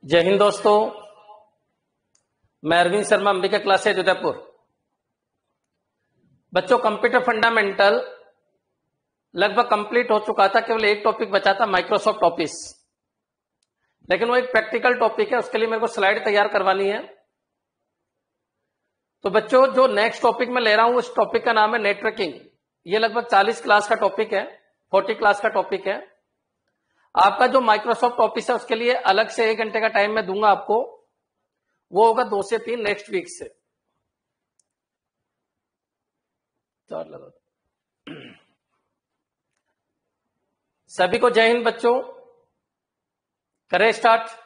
जय हिंद दोस्तों, मैं अरविंद शर्मा, अंबिका क्लासेज उदयपुर। बच्चों, कंप्यूटर फंडामेंटल लगभग कंप्लीट हो चुका था। केवल एक टॉपिक बचा था, माइक्रोसॉफ्ट ऑफिस। लेकिन वो एक प्रैक्टिकल टॉपिक है, उसके लिए मेरे को स्लाइड तैयार करवानी है। तो बच्चों, जो नेक्स्ट टॉपिक मैं ले रहा हूं उस टॉपिक का नाम है नेटवर्किंग। ये लगभग 40 क्लास का टॉपिक है, 40 क्लास का टॉपिक है। आपका जो माइक्रोसॉफ्ट ऑफिस है उसके लिए अलग से 1 घंटे का टाइम मैं दूंगा आपको। वो होगा 2 से 3 नेक्स्ट वीक से। सभी को जय हिंद बच्चों, करें स्टार्ट।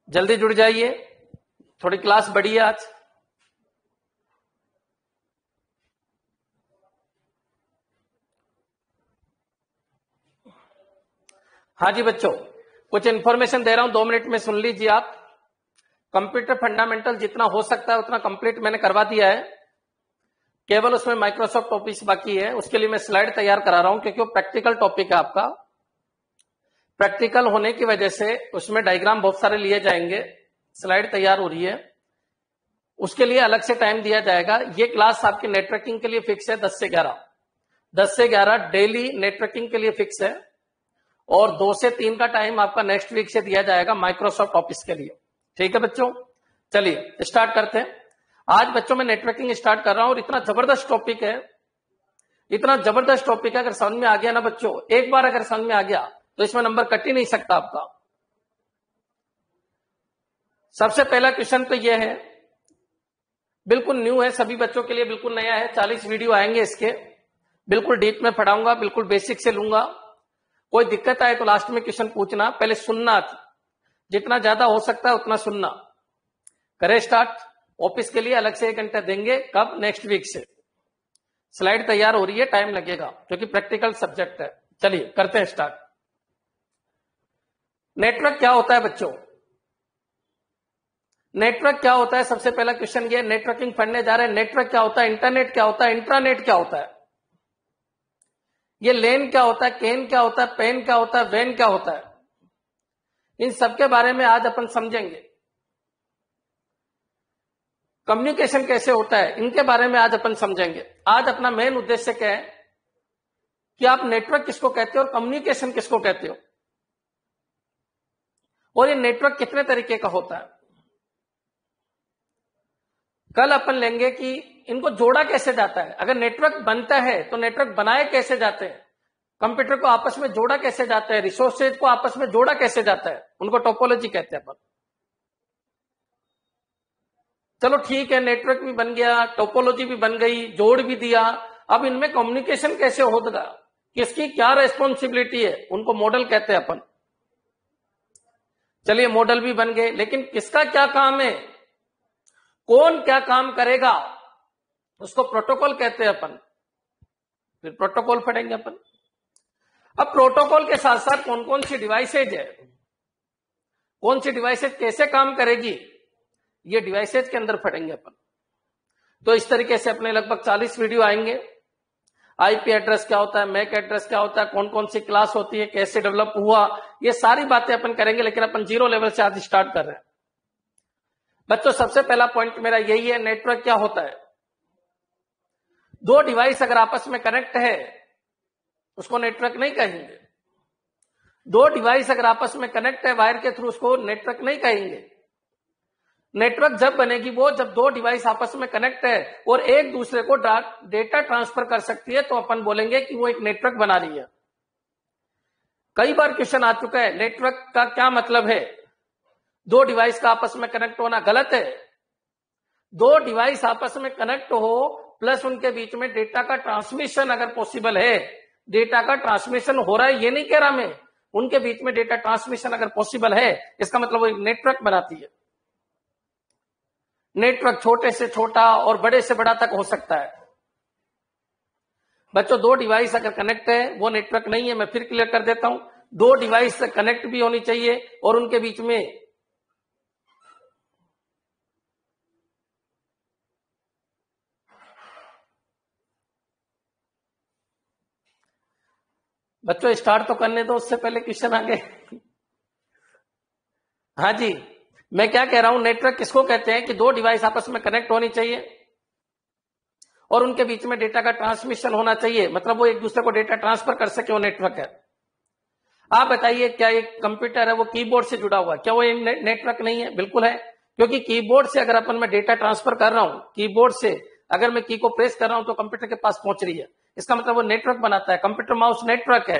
जल्दी जुड़ जाइए, थोड़ी क्लास बढ़ी है आज। हाँ जी बच्चों, कुछ इंफॉर्मेशन दे रहा हूं, 2 मिनट में सुन लीजिए आप। कंप्यूटर फंडामेंटल जितना हो सकता है उतना कंप्लीट मैंने करवा दिया है, केवल उसमें माइक्रोसॉफ्ट ऑफिस बाकी है। उसके लिए मैं स्लाइड तैयार करा रहा हूं, क्योंकि वो प्रैक्टिकल टॉपिक है आपका। प्रैक्टिकल होने की वजह से उसमें डायग्राम बहुत सारे लिए जाएंगे। स्लाइड तैयार हो रही है, उसके लिए अलग से टाइम दिया जाएगा। ये क्लास आपकी नेटवर्किंग के लिए फिक्स है 10 से 11, 10 से 11 डेली नेटवर्किंग के लिए फिक्स है। और 2 से 3 का टाइम आपका नेक्स्ट वीक से दिया जाएगा माइक्रोसॉफ्ट ऑफिस के लिए। ठीक है बच्चों, चलिए स्टार्ट करते हैं। आज बच्चों मैं नेटवर्किंग स्टार्ट कर रहा हूं और इतना जबरदस्त टॉपिक है, इतना जबरदस्त टॉपिक है। अगर समझ में आ गया ना बच्चों, एक बार अगर समझ में आ गया तो इसमें नंबर कट ही नहीं सकता आपका। सबसे पहला क्वेश्चन तो यह है, बिल्कुल न्यू है, सभी बच्चों के लिए बिल्कुल नया है। 40 वीडियो आएंगे इसके, बिल्कुल डीप में पढ़ाऊंगा, बिल्कुल बेसिक से लूंगा। कोई दिक्कत आए तो लास्ट में क्वेश्चन पूछना, पहले सुनना, जितना ज्यादा हो सकता है उतना सुनना। करें स्टार्ट। ऑफिस के लिए अलग से 1 घंटा देंगे, कब? नेक्स्ट वीक से। स्लाइड तैयार हो रही है, टाइम लगेगा क्योंकि प्रैक्टिकल सब्जेक्ट है। चलिए करते हैं स्टार्ट। नेटवर्क क्या होता है बच्चों? नेटवर्क क्या होता है? सबसे पहला क्वेश्चन ये, नेटवर्किंग पढ़ने जा रहे हैं। नेटवर्क क्या होता है? इंटरनेट क्या होता है? इंट्रानेट क्या होता है? ये लेन क्या होता है? केन क्या होता है? पेन क्या होता है? वैन क्या होता है? इन सबके बारे में आज अपन समझेंगे। कम्युनिकेशन कैसे होता है, इनके बारे में आज अपन समझेंगे। आज अपना मेन उद्देश्य क्या है कि आप नेटवर्क किसको कहते हो और कम्युनिकेशन किसको कहते हो, और ये नेटवर्क कितने तरीके का होता है। कल अपन लेंगे कि इनको जोड़ा कैसे जाता है। अगर नेटवर्क बनता है तो नेटवर्क बनाए कैसे जाते हैं, कंप्यूटर को आपस में जोड़ा कैसे जाता है, रिसोर्सेज को आपस में जोड़ा कैसे जाता है, उनको टोपोलॉजी कहते हैं अपन। चलो ठीक है, नेटवर्क भी बन गया, टोपोलॉजी भी बन गई, जोड़ भी दिया। अब इनमें कम्युनिकेशन कैसे होगा, किसकी क्या रेस्पॉन्सिबिलिटी है, उनको मॉडल कहते हैं अपन। चलिए मॉडल भी बन गए, लेकिन किसका क्या काम है, कौन क्या काम करेगा, उसको प्रोटोकॉल कहते हैं अपन। फिर प्रोटोकॉल पढ़ेंगे अपन। अब प्रोटोकॉल के साथ साथ कौन कौन सी डिवाइसेज है, कौन सी डिवाइसेज कैसे काम करेगी, ये डिवाइसेज के अंदर पढ़ेंगे अपन। तो इस तरीके से अपने लगभग 40 वीडियो आएंगे। आईपी एड्रेस क्या होता है, मैक एड्रेस क्या होता है, कौन कौन सी क्लास होती है, कैसे डेवलप हुआ, ये सारी बातें अपन करेंगे। लेकिन अपन 0 लेवल से आज स्टार्ट कर रहे हैं बच्चों। सबसे पहला पॉइंट मेरा यही है, नेटवर्क क्या होता है। 2 डिवाइस अगर आपस में कनेक्ट है उसको नेटवर्क नहीं कहेंगे। 2 डिवाइस अगर आपस में कनेक्ट है वायर के थ्रू, उसको नेटवर्क नहीं कहेंगे। नेटवर्क जब बनेगी वो जब 2 डिवाइस आपस में कनेक्ट है और एक दूसरे को डेटा ट्रांसफर कर सकती है, तो अपन बोलेंगे कि वो एक नेटवर्क बना रही है। कई बार क्वेश्चन आ चुका है, नेटवर्क का क्या मतलब है। 2 डिवाइस का आपस में कनेक्ट होना गलत है। 2 डिवाइस आपस में कनेक्ट हो प्लस उनके बीच में डेटा का ट्रांसमिशन अगर पॉसिबल है, डेटा का ट्रांसमिशन हो रहा है ये नहीं कह रहा मैं, उनके बीच में डेटा ट्रांसमिशन अगर पॉसिबल है, इसका मतलब वो एक नेटवर्क बनाती है। नेटवर्क छोटे से छोटा और बड़े से बड़ा तक हो सकता है बच्चों। 2 डिवाइस अगर कनेक्ट है वो नेटवर्क नहीं है। मैं फिर क्लियर कर देता हूं, 2 डिवाइस से कनेक्ट भी होनी चाहिए और उनके बीच में बच्चों स्टार्ट तो करने दो, उससे पहले क्वेश्चन आ गए। हाँ जी, मैं क्या कह रहा हूं, नेटवर्क किसको कहते हैं कि दो डिवाइस आपस में कनेक्ट होनी चाहिए और उनके बीच में डेटा का ट्रांसमिशन होना चाहिए, मतलब वो एक दूसरे को डेटा ट्रांसफर कर सके, वो नेटवर्क है। आप बताइए, क्या एक कंप्यूटर है वो कीबोर्ड से जुड़ा हुआ है, क्या वो नेटवर्क नहीं है? बिल्कुल है, क्योंकि कीबोर्ड से अगर अपन मैं डेटा ट्रांसफर कर रहा हूं, कीबोर्ड से अगर मैं की को प्रेस कर रहा हूं तो कंप्यूटर के पास पहुंच रही है, इसका मतलब वो नेटवर्क बनाता है। कंप्यूटर माउस नेटवर्क है।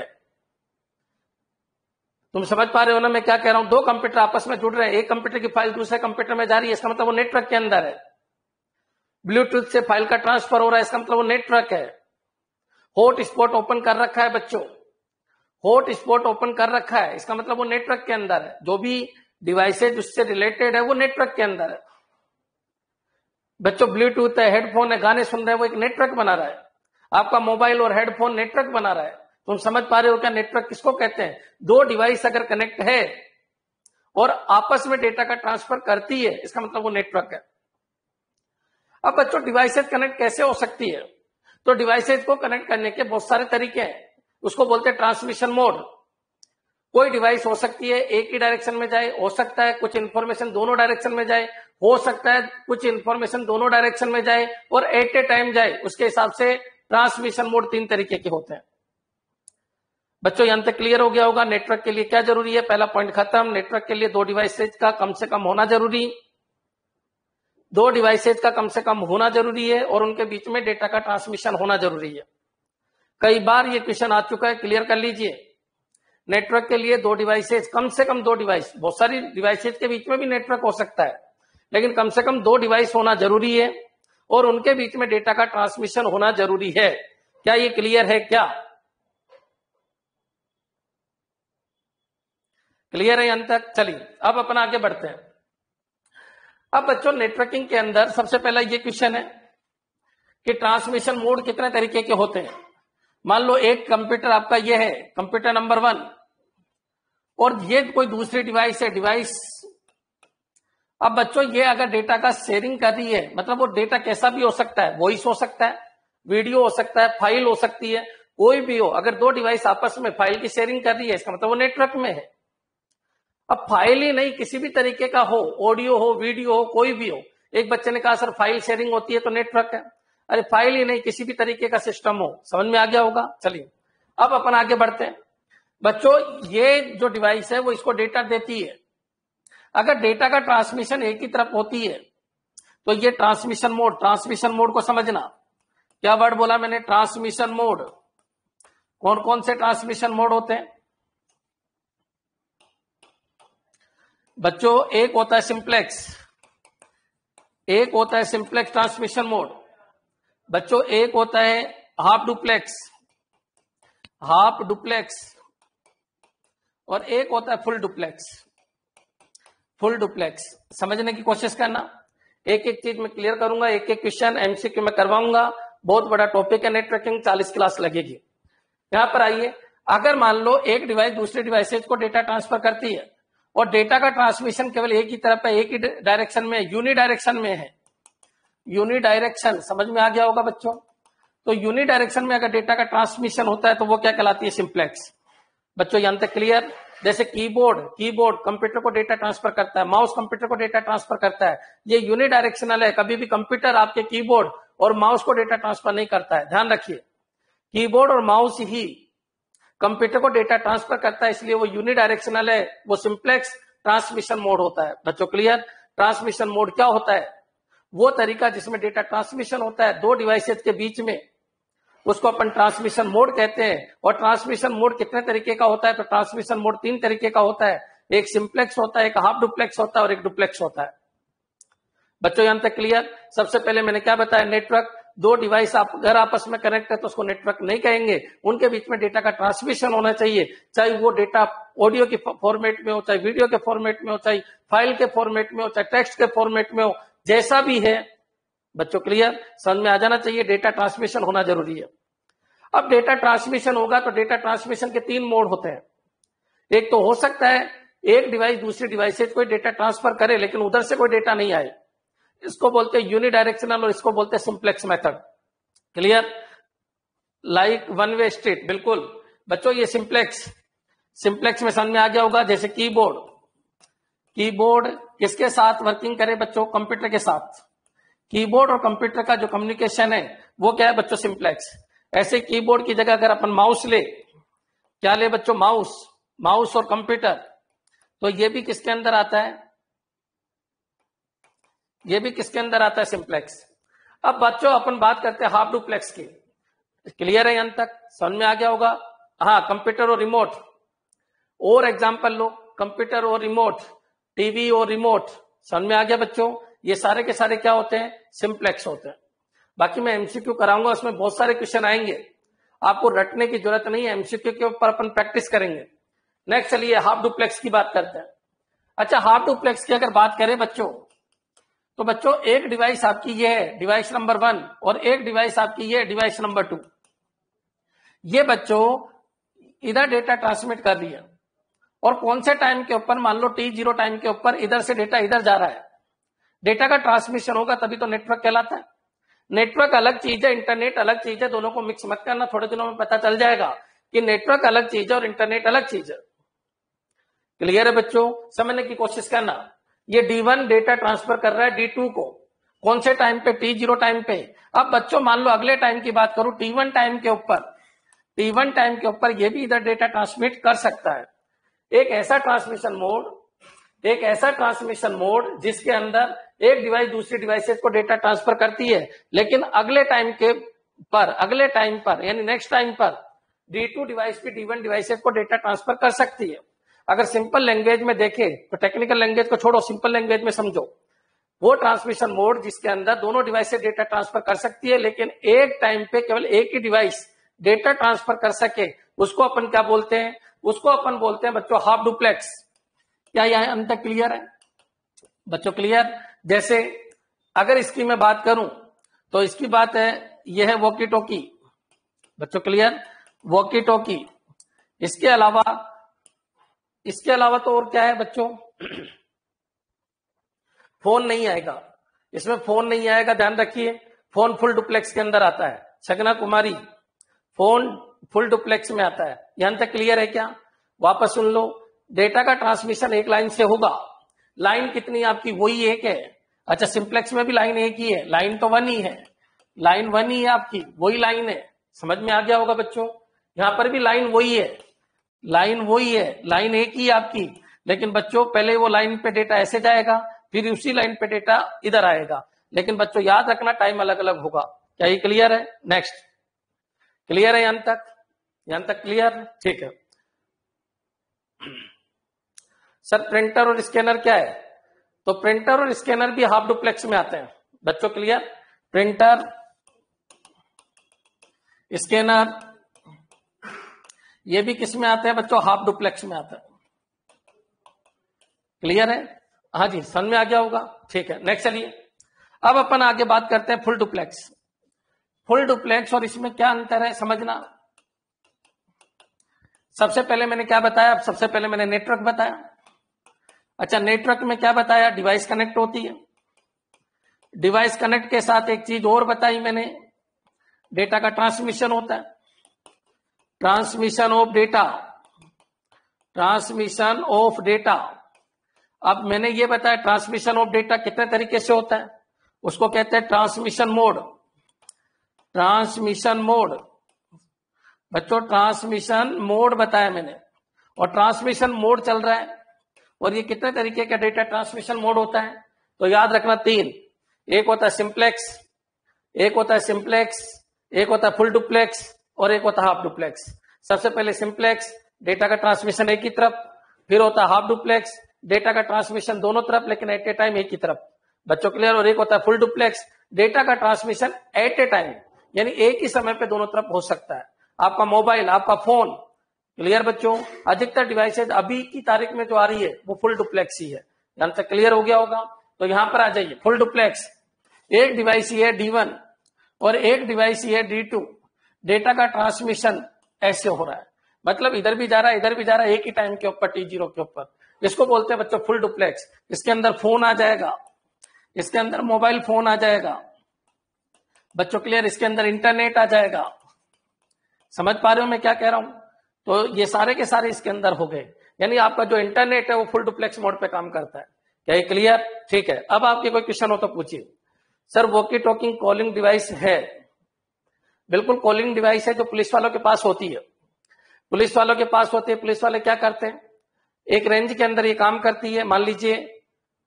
तुम समझ पा रहे हो ना मैं क्या कह रहा हूं? दो कंप्यूटर आपस में जुड़ रहे हैं, एक कंप्यूटर की फाइल दूसरे कंप्यूटर में जा रही है, इसका मतलब वो नेटवर्क के अंदर है। ब्लूटूथ से फाइल का ट्रांसफर हो रहा है, इसका मतलब वो नेटवर्क है। हॉट स्पॉट ओपन कर रखा है बच्चों, हॉट स्पॉट ओपन कर रखा है, इसका मतलब वो नेटवर्क के अंदर है। जो भी डिवाइसेज उससे रिलेटेड है वो नेटवर्क के अंदर है। बच्चों ब्लूटूथ है, हेडफोन है, गाने सुन रहे हैं, वो एक नेटवर्क बना रहा है। आपका मोबाइल और हेडफोन नेटवर्क बना रहा है। तुम समझ पा रहे हो क्या नेटवर्क किसको कहते हैं? दो डिवाइस अगर कनेक्ट है और आपस में डेटा का ट्रांसफर करती है, इसका मतलब वो नेटवर्क है। अब बच्चों डिवाइसेज कनेक्ट कैसे हो सकती है? तो डिवाइसेज को कनेक्ट करने के बहुत सारे तरीके हैं, उसको बोलते हैं ट्रांसमिशन मोड। कोई डिवाइस हो सकती है एक ही डायरेक्शन में जाए, हो सकता है कुछ इंफॉर्मेशन दोनों डायरेक्शन में जाए, हो सकता है कुछ इंफॉर्मेशन दोनों डायरेक्शन में जाए और एट ए टाइम जाए। उसके हिसाब से ट्रांसमिशन मोड तीन तरीके के होते हैं। बच्चों यहां तक क्लियर हो गया होगा नेटवर्क के लिए क्या जरूरी है? पहला पॉइंट खत्म। नेटवर्क के लिए दो डिवाइसेज का कम से कम होना जरूरी, दो डिवाइसेज का कम से कम होना जरूरी है और उनके बीच में डेटा का ट्रांसमिशन होना जरूरी है। कई बार ये क्वेश्चन आ चुका है, क्लियर कर लीजिए। नेटवर्क के लिए दो डिवाइसेज, कम से कम दो डिवाइस, बहुत सारी डिवाइसेज के बीच में भी नेटवर्क हो सकता है, लेकिन कम से कम दो डिवाइस होना जरूरी है और उनके बीच में डेटा का ट्रांसमिशन होना जरूरी है। क्या ये क्लियर है? क्या क्लियर है यहां तक? चलिए अब अपन आगे बढ़ते हैं। अब बच्चों नेटवर्किंग के अंदर सबसे पहला ये क्वेश्चन है कि ट्रांसमिशन मोड कितने तरीके के होते हैं। मान लो एक कंप्यूटर आपका ये है, कंप्यूटर नंबर 1, और ये कोई दूसरी डिवाइस है, डिवाइस। अब बच्चों ये अगर डेटा का शेयरिंग कर रही है, मतलब वो डेटा कैसा भी हो सकता है, वॉइस हो सकता है, वीडियो हो सकता है, फाइल हो सकती है, कोई भी हो। अगर दो डिवाइस आपस में फाइल की शेयरिंग कर रही है, इसका मतलब वो नेटवर्क में है। अब फाइल ही नहीं, किसी भी तरीके का हो, ऑडियो हो, वीडियो हो, कोई भी हो। एक बच्चे ने कहा सर फाइल शेयरिंग होती है तो नेटवर्क है। अरे फाइल ही नहीं, किसी भी तरीके का सिस्टम हो। समझ में आ गया होगा? चलिए अब अपन आगे बढ़ते हैं। बच्चों ये जो डिवाइस है वो इसको डेटा देती है। अगर डेटा का ट्रांसमिशन एक ही तरफ होती है तो ये ट्रांसमिशन मोड, ट्रांसमिशन मोड को समझना। क्या वर्ड बोला मैंने? Transmission mode. कौन कौन से ट्रांसमिशन मोड होते हैं बच्चों? एक होता है सिंप्लेक्स, एक होता है सिंप्लेक्स ट्रांसमिशन मोड। बच्चों एक होता है हाफ डुप्लेक्स, हाफ डुप्लेक्स, और एक होता है फुल डुप्लेक्स, फुल डुप्लेक्स। समझने की कोशिश करना, एक एक चीज में क्लियर करूंगा, एक एक क्वेश्चन एमसीक्यू में करवाऊंगा। बहुत बड़ा टॉपिक है नेटवर्किंग, 40 क्लास लगेगी। यहां पर आइए, अगर मान लो एक डिवाइस दूसरे डिवाइसेज को डेटा ट्रांसफर करती है और डेटा का ट्रांसमिशन केवल एक ही तरफ है, एक ही डायरेक्शन में, यूनि डायरेक्शन में है। यूनि डायरेक्शन समझ में आ गया होगा बच्चों? तो यूनि डायरेक्शन में अगर डेटा का ट्रांसमिशन होता है तो वो क्या कहलाती है? सिंप्लेक्स। बच्चों यहां तक क्लियर? जैसे कीबोर्ड, कीबोर्ड कंप्यूटर को डेटा ट्रांसफर करता है, माउस कंप्यूटर को डेटा ट्रांसफर करता है, ये यूनि डायरेक्शनल है। कभी भी कंप्यूटर आपके कीबोर्ड और माउस को डेटा ट्रांसफर नहीं करता है, ध्यान रखिए। कीबोर्ड और माउस ही कंप्यूटर को डेटा ट्रांसफर करता है, इसलिए वो यूनि डायरेक्शनल है, वो सिंप्लेक्स ट्रांसमिशन मोड होता है। बच्चों क्लियर? ट्रांसमिशन मोड क्या होता है? वो तरीका जिसमें डेटा ट्रांसमिशन होता है दो डिवाइसेज के बीच में, उसको अपन ट्रांसमिशन मोड कहते हैं। और ट्रांसमिशन मोड कितने तरीके का होता है? तो ट्रांसमिशन मोड तीन तरीके का होता है, एक सिंप्लेक्स होता है, एक हाफ डुप्लेक्स होता है और एक डुप्लेक्स होता है। बच्चों यहां तक क्लियर? सबसे पहले मैंने क्या बताया? नेटवर्क, दो डिवाइस आप अगर आपस में कनेक्ट है तो उसको नेटवर्क नहीं कहेंगे, उनके बीच में डेटा का ट्रांसमिशन होना चाहिए, चाहे वो डेटा ऑडियो के फॉर्मेट में हो, चाहे वीडियो के फॉर्मेट में हो, चाहे फाइल के फॉर्मेट में हो, चाहे टेक्स्ट के फॉर्मेट में हो, जैसा भी है। बच्चों क्लियर? समझ में आ जाना चाहिए, डेटा ट्रांसमिशन होना जरूरी है। अब डेटा ट्रांसमिशन होगा तो डेटा ट्रांसमिशन के तीन मोड होते हैं। एक तो हो सकता है एक डिवाइस दूसरी डिवाइस से कोई डेटा ट्रांसफर करे लेकिन उधर से कोई डेटा नहीं आए, इसको बोलते हैं यूनिडायरेक्शनल और इसको बोलते हैं simplex method. Clear? Like one way street. बिल्कुल बच्चों, ये सिंप्लेक्स, सिंप्लेक्स में समझ में आ गया होगा। जैसे कीबोर्ड, कीबोर्ड किसके साथ वर्किंग करे बच्चों? कंप्यूटर के साथ। कीबोर्ड और कंप्यूटर का जो कम्युनिकेशन है वो क्या है बच्चों? सिंप्लेक्स। ऐसे कीबोर्ड की जगह अगर अपन माउस ले, क्या ले बच्चों? माउस। माउस और कंप्यूटर, तो ये भी किसके अंदर आता है? ये भी किसके अंदर आता है? सिंप्लेक्स। अब बच्चों अपन बात करते हैं हाफ डुप्लेक्स की। क्लियर है? यहां तक समझ में आ गया होगा? हाँ, कंप्यूटर और रिमोट। और एग्जांपल लो, कंप्यूटर और रिमोट, टीवी और रिमोट। समझ में आ गया बच्चों? ये सारे के सारे क्या होते हैं? सिंप्लेक्स होते हैं। बाकी मैं एमसीक्यू कराऊंगा, उसमें बहुत सारे क्वेश्चन आएंगे, आपको रटने की जरूरत नहीं है, एमसीक्यू के ऊपर अपन प्रैक्टिस करेंगे। नेक्स्ट चलिए हाफ डुप्लेक्स की बात करते हैं। अच्छा, हाफ डुप्लेक्स की अगर बात करें बच्चों, तो बच्चों एक डिवाइस आपकी ये है डिवाइस नंबर 1 और एक डिवाइस आपकी ये डिवाइस नंबर 2। ये बच्चों इधर डेटा ट्रांसमिट कर रही है और कौन से टाइम के ऊपर? मान लो T0 टाइम के ऊपर इधर से डेटा इधर जा रहा है। डेटा का ट्रांसमिशन होगा तभी तो नेटवर्क कहलाता है। नेटवर्क अलग चीज है, इंटरनेट अलग चीज है, दोनों को मिक्स मत करना, थोड़े दिनों में पता चल जाएगा कि नेटवर्क अलग चीज है और इंटरनेट अलग चीज है। क्लियर है बच्चों? समझने की कोशिश करना। ये D1 डेटा ट्रांसफर कर रहा है D2 को, कौन से टाइम पे? T0 टाइम पे। अब बच्चों मान लो अगले टाइम की बात करूं, T1 टाइम के ऊपर, T1 टाइम के ऊपर ये भी इधर डेटा ट्रांसमिट कर सकता है। एक ऐसा ट्रांसमिशन मोड जिसके अंदर एक डिवाइस दूसरी डिवाइसेस को डेटा ट्रांसफर करती है, लेकिन अगले टाइम पर यानी नेक्स्ट टाइम पर D2 डिवाइस भी D1 डिवाइसेस को डेटा ट्रांसफर कर सकती है। अगर सिंपल लैंग्वेज में देखें तो टेक्निकल लैंग्वेज को छोड़ो, सिंपल लैंग्वेज में समझो, वो ट्रांसमिशन मोड जिसके अंदर दोनों डिवाइस से डेटा ट्रांसफर कर सकती है, लेकिन एक टाइम पे केवल एक ही डिवाइस डेटा ट्रांसफर कर सके, उसको अपन क्या बोलते हैं? उसको अपन बोलते हैं बच्चों हाफ डुप्लेक्स। क्या यह अंत तक क्लियर है बच्चों? क्लियर? जैसे अगर इसकी मैं बात करूं तो इसकी बात है, यह है वॉकी टॉकी बच्चों। क्लियर? Walkie talkie. इसके अलावा तो और क्या है बच्चों? फोन नहीं आएगा, इसमें फोन नहीं आएगा, ध्यान रखिए। फोन फुल डुप्लेक्स के अंदर आता है, सगना कुमारी, फोन फुल डुप्लेक्स में आता है। यहां तक क्लियर है क्या? वापस सुन लो, डेटा का ट्रांसमिशन एक लाइन से होगा। लाइन कितनी आपकी? वही एक है। अच्छा, सिंप्लेक्स में भी लाइन एक ही है, लाइन तो 1 ही है, लाइन 1 ही है आपकी, वही लाइन है। समझ में आ गया होगा बच्चों? यहां पर भी लाइन वही है, लाइन एक ही है आपकी, लेकिन बच्चों पहले वो लाइन पे डेटा ऐसे जाएगा, फिर उसी लाइन पे डेटा इधर आएगा। लेकिन बच्चों याद रखना टाइम अलग अलग होगा। क्या ये क्लियर है? नेक्स्ट, क्लियर है यहां तक क्लियर? ठीक है सर। प्रिंटर और स्कैनर क्या है? तो प्रिंटर और स्कैनर भी हाफ डुप्लेक्स में आते हैं बच्चों। क्लियर? प्रिंटर, स्कैनर ये भी किस में आते हैं बच्चों? हाफ डुप्लेक्स में आते हैं। क्लियर है? हाँ जी, समझ में आ गया होगा। ठीक है, नेक्स्ट चलिए। अब अपन आगे बात करते हैं फुल डुप्लेक्स। फुल डुप्लेक्स और इसमें क्या अंतर है समझना। सबसे पहले मैंने क्या बताया? सबसे पहले मैंने नेटवर्क बताया। अच्छा, नेटवर्क में क्या बताया? डिवाइस कनेक्ट होती है। डिवाइस कनेक्ट के साथ एक चीज और बताई मैंने, डेटा का ट्रांसमिशन होता है, ट्रांसमिशन ऑफ डेटा। अब मैंने ये बताया ट्रांसमिशन ऑफ डेटा कितने तरीके से होता है, उसको कहते हैं ट्रांसमिशन मोड बच्चों, ट्रांसमिशन मोड बताया मैंने। और ट्रांसमिशन मोड चल रहा है, और ये कितने तरीके का डेटा ट्रांसमिशन मोड होता है? तो याद रखना 3, एक होता है सिंप्लेक्स, एक होता है फुल डुप्लेक्स, और एक होता है हाफ डुप्लेक्स। सबसे पहले सिंप्लेक्स, डेटा का ट्रांसमिशन एक ही तरफ, फिर होता है हाफ डुप्लेक्स, डेटा का ट्रांसमिशन दोनों तरफ लेकिन एट ए टाइम एक ही तरफ बच्चों। क्लियर? और एक होता है फुल डुप्लेक्स, डेटा का ट्रांसमिशन एट ए टाइम यानी एक ही समय पे दोनों तरफ हो सकता है, आपका मोबाइल, आपका फोन। क्लियर बच्चों? अधिकतर डिवाइसेज अभी की तारीख में जो आ रही है वो फुल डुप्लेक्स ही है। यहां तक क्लियर हो गया होगा? तो यहां पर आ जाइए, फुल डुप्लेक्स, एक डिवाइस ही है D1 और एक डिवाइस ही है D2, डेटा का ट्रांसमिशन ऐसे हो रहा है, मतलब इधर भी जा रहा है इधर भी जा रहा है एक ही टाइम के ऊपर, T0 के ऊपर। इसको बोलते हैं बच्चों फुल डुप्लेक्स। इसके अंदर फोन आ जाएगा, इसके अंदर मोबाइल फोन आ जाएगा बच्चों। क्लियर? इसके अंदर इंटरनेट आ जाएगा। समझ पा रहे हो मैं क्या कह रहा हूं? तो ये सारे के सारे इसके अंदर हो गए। यानी आपका जो इंटरनेट है वो फुल डुप्लेक्स मोड पे काम करता है। क्या ये क्लियर? ठीक है, अब आपके कोई क्वेश्चन हो तो पूछिए। Sir walkie talking calling device है, बिल्कुल कॉलिंग डिवाइस है जो पुलिस वालों के पास होती है। पुलिस वालों के पास होती है, पुलिस वाले क्या करते हैं, एक रेंज के अंदर ये काम करती है। मान लीजिए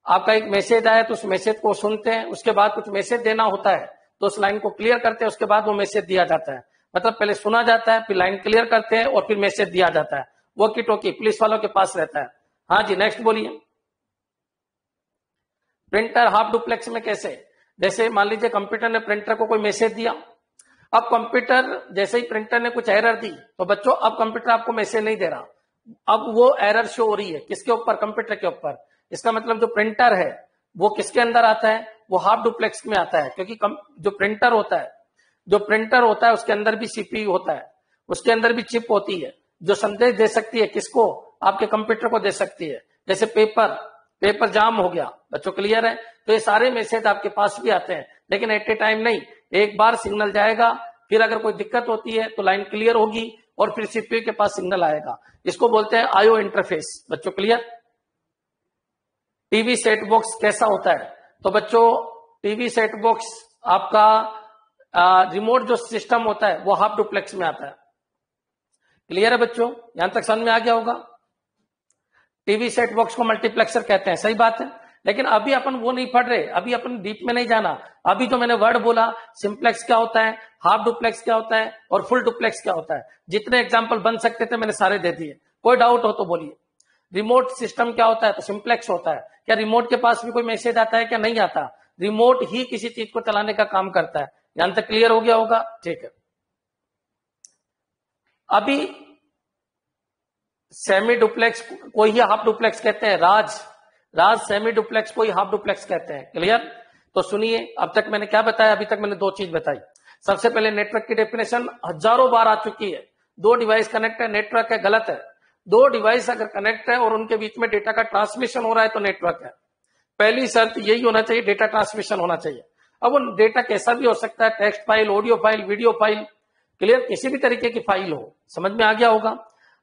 आपका एक मैसेज आया तो उस मैसेज को सुनते हैं, उसके बाद कुछ मैसेज देना होता है तो उस लाइन को क्लियर करते हैं, उसके बाद वो मैसेज दिया जाता है। मतलब पहले सुना जाता है, फिर लाइन क्लियर करते हैं और फिर मैसेज दिया जाता है। वॉकी टॉकी पुलिस वालों के पास रहता है। हाँ जी, नेक्स्ट बोलिए। प्रिंटर हाफ डुप्लेक्स में कैसे? जैसे मान लीजिए कंप्यूटर ने प्रिंटर को कोई मैसेज दिया, अब कंप्यूटर जैसे ही प्रिंटर ने कुछ एरर दी तो बच्चों अब कंप्यूटर आपको मैसेज नहीं दे रहा, अब वो एरर शो हो रही है किसके ऊपर? कंप्यूटर के ऊपर। इसका मतलब जो प्रिंटर है वो किसके अंदर आता है? वो हाफ डुप्लेक्स में आता है, क्योंकि जो प्रिंटर होता है उसके अंदर भी सीपीयू होता है, उसके अंदर भी चिप होती है जो संदेश दे सकती है किसको? आपके कंप्यूटर को दे सकती है। जैसे पेपर जाम हो गया, बच्चों क्लियर है? तो ये सारे मैसेज आपके पास भी आते हैं, लेकिन एट ए टाइम नहीं, एक बार सिग्नल जाएगा, फिर अगर कोई दिक्कत होती है तो लाइन क्लियर होगी और फिर सीपीयू के पास सिग्नल आएगा। इसको बोलते हैं आईओ इंटरफेस। बच्चों क्लियर? टीवी सेट बॉक्स कैसा होता है? तो बच्चों टीवी सेट बॉक्स आपका रिमोट जो सिस्टम होता है वो हाफ डुप्लेक्स में आता है। क्लियर है बच्चों? यहां तक समझ में आ गया होगा। टीवी सेट बॉक्स को मल्टीप्लेक्सर कहते हैं, सही बात है। लेकिन अभी अपन वो नहीं पढ़ रहे, अभी अपन डीप में नहीं जाना। अभी जो मैंने वर्ड बोला, सिंप्लेक्स क्या होता है, हाफ डुप्लेक्स क्या होता है और फुल डुप्लेक्स क्या होता है, जितने एग्जांपल बन सकते थे मैंने सारे दे दिए। कोई डाउट हो तो बोलिए। रिमोट सिस्टम क्या होता है? तो सिंप्लेक्स होता है। क्या रिमोट के पास भी कोई मैसेज आता है? क्या नहीं आता? रिमोट ही किसी चीज को चलाने का काम करता है। यहां तक क्लियर हो गया होगा? ठीक है। अभी सेमी डुप्लेक्स को ही हाफ डुप्लेक्स कहते हैं। राज सेमी डुप्लेक्स को ही हाफ डुप्लेक्स कहते हैं। क्लियर? तो सुनिए, अब तक मैंने क्या बताया? अभी तक मैंने दो चीज बताई। सबसे पहले नेटवर्क की डेफिनेशन हजारों बार आ चुकी है। दो डिवाइस कनेक्ट है, नेटवर्क है, गलत है। दो डिवाइस अगर कनेक्ट है और उनके बीच में डेटा का ट्रांसमिशन हो रहा है तो नेटवर्क है। पहली शर्त यही होना चाहिए, डेटा ट्रांसमिशन होना चाहिए। अब वो डेटा कैसा भी हो सकता है, text file, audio file, video file. Clear? किसी भी तरीके की फाइल हो। समझ में आ गया होगा?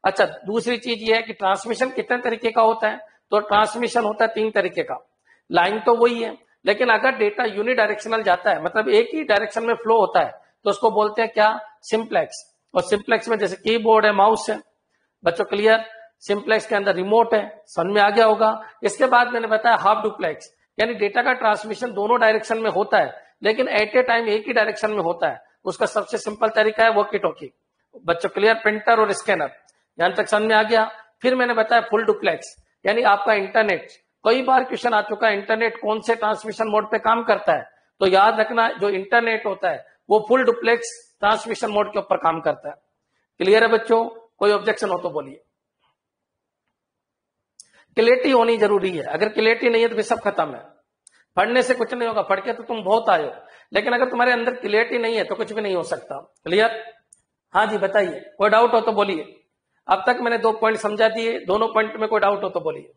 अच्छा, दूसरी चीज ये है कि ट्रांसमिशन कितने तरीके का होता है? तो ट्रांसमिशन होता है 3 तरीके का। लाइन तो वही है, लेकिन अगर डेटा यूनिडायरेक्शनल जाता है, मतलब एक ही डायरेक्शन में फ्लो होता है, तो उसको बोलते हैं क्या? सिंप्लेक्स। और सिंप्लेक्स में जैसे कीबोर्ड है, माउस है। बच्चों क्लियर? सिंप्लेक्स के अंदर रिमोट है। समझ में आ गया होगा? इसके बाद मैंने बताया हाफ डुप्लेक्स, यानी डेटा का ट्रांसमिशन दोनों डायरेक्शन में होता है, लेकिन एट ए टाइम एक ही डायरेक्शन में होता है। उसका सबसे सिंपल तरीका है वॉकी टॉकी। बच्चों क्लियर? प्रिंटर और स्कैनर। यहां तक समझ में आ गया? फिर मैंने बताया फुल डुप्लेक्स, यानी आपका इंटरनेट। कई बार क्वेश्चन आ चुका है, इंटरनेट कौन से ट्रांसमिशन मोड पे काम करता है? तो याद रखना, जो इंटरनेट होता है वो फुल डुप्लेक्स ट्रांसमिशन मोड के ऊपर काम करता है। क्लियर है बच्चों? कोई ऑब्जेक्शन हो तो बोलिए। क्लैरिटी होनी जरूरी है, अगर क्लैरिटी नहीं है तो फिर सब खत्म है। पढ़ने से कुछ नहीं होगा, पढ़ के तो तुम बहुत आए हो, लेकिन अगर तुम्हारे अंदर क्लैरिटी नहीं है तो कुछ भी नहीं हो सकता। क्लियर? हाँ जी बताइए, कोई डाउट हो तो बोलिए। अब तक मैंने 2 पॉइंट समझा दिए, दोनों पॉइंट में कोई डाउट हो तो बोलिए।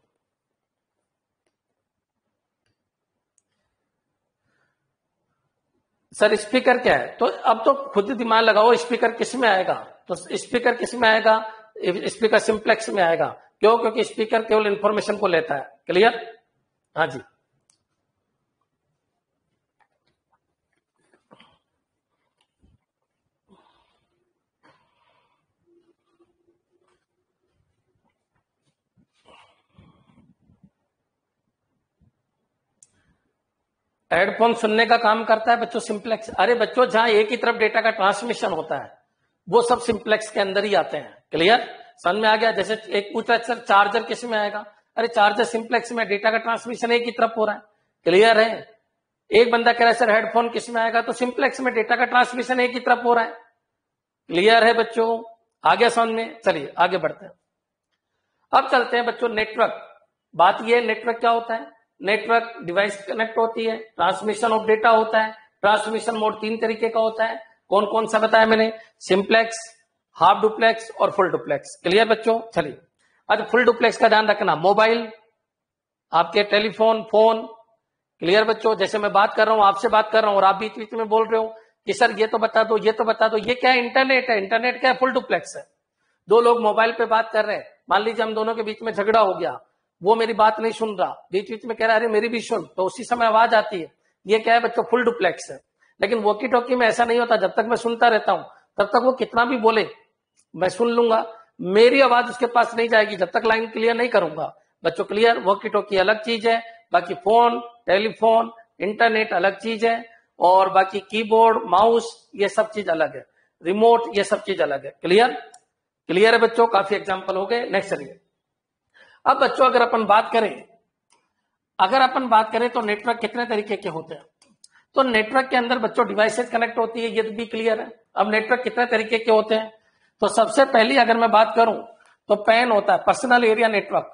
सर स्पीकर क्या है? तो अब तो खुद दिमाग लगाओ, स्पीकर किस में आएगा? तो स्पीकर किस में आएगा? स्पीकर सिंप्लेक्स में आएगा। क्यों? क्योंकि स्पीकर केवल इंफॉर्मेशन को लेता है। क्लियर? हाँ जी। हेडफोन सुनने का काम करता है बच्चों सिंप्लेक्स। अरे बच्चों, जहां एक ही तरफ डेटा का ट्रांसमिशन होता है वो सब सिंप्लेक्स के अंदर ही आते हैं। क्लियर? समझ में आ गया? जैसे एक पूछ रहा है सर चार्जर किस में आएगा? अरे चार्जर सिंप्लेक्स में, डेटा का ट्रांसमिशन एक ही तरफ हो रहा है। क्लियर है? एक बंदा कह रहा है सर हेडफोन किस में आएगा? तो सिंप्लेक्स में डेटा का ट्रांसमिशन एक ही तरफ हो रहा है। क्लियर है बच्चों? आ गया समझ में? चलिए आगे बढ़ते हैं। अब चलते हैं बच्चों नेटवर्क। बात यह है, नेटवर्क क्या होता है? नेटवर्क डिवाइस कनेक्ट होती है, ट्रांसमिशन ऑफ डेटा होता है। ट्रांसमिशन मोड 3 तरीके का होता है। कौन कौन सा बताया मैंने? सिंप्लेक्स, हाफ डुप्लेक्स और फुल डुप्लेक्स। क्लियर बच्चों? चलिए, आज फुल डुप्लेक्स का ध्यान रखना। मोबाइल, आपके टेलीफोन, फोन। क्लियर बच्चों? जैसे मैं बात कर रहा हूं, आपसे बात कर रहा हूं और आप बीच बीच में बोल रहे हो कि सर ये तो बता दो, ये तो बता दो। ये क्या है? इंटरनेट है। इंटरनेट क्या है? फुल डुप्लेक्स है। 2 लोग मोबाइल पे बात कर रहे हैं, मान लीजिए हम दोनों के बीच में झगड़ा हो गया, वो मेरी बात नहीं सुन रहा, बीच बीच में कह रहा है अरे मेरी भी सुन, तो उसी समय आवाज आती है। ये क्या है बच्चों, फुल डुप्लेक्स है। लेकिन वॉकी टॉकी में ऐसा नहीं होता, जब तक मैं सुनता रहता हूं तब तक वो कितना भी बोले मैं सुन लूंगा, मेरी आवाज उसके पास नहीं जाएगी जब तक लाइन क्लियर नहीं करूंगा। बच्चों क्लियर, वॉकी टॉकी अलग चीज है, बाकी फोन, टेलीफोन, इंटरनेट अलग चीज है, और बाकी कीबोर्ड, माउस ये सब चीज अलग है, रिमोट ये सब चीज अलग है। क्लियर? क्लियर है बच्चों, काफी एग्जाम्पल हो गए। नेक्स्ट चलिए। अब बच्चों अगर अपन बात करें तो नेटवर्क कितने तरीके के होते हैं। तो नेटवर्क के अंदर बच्चों डिवाइसेस कनेक्ट होती है, ये तो भी क्लियर है। अब नेटवर्क कितने तरीके के होते हैं, तो सबसे पहली अगर मैं बात करूं तो पैन होता है, personal area network.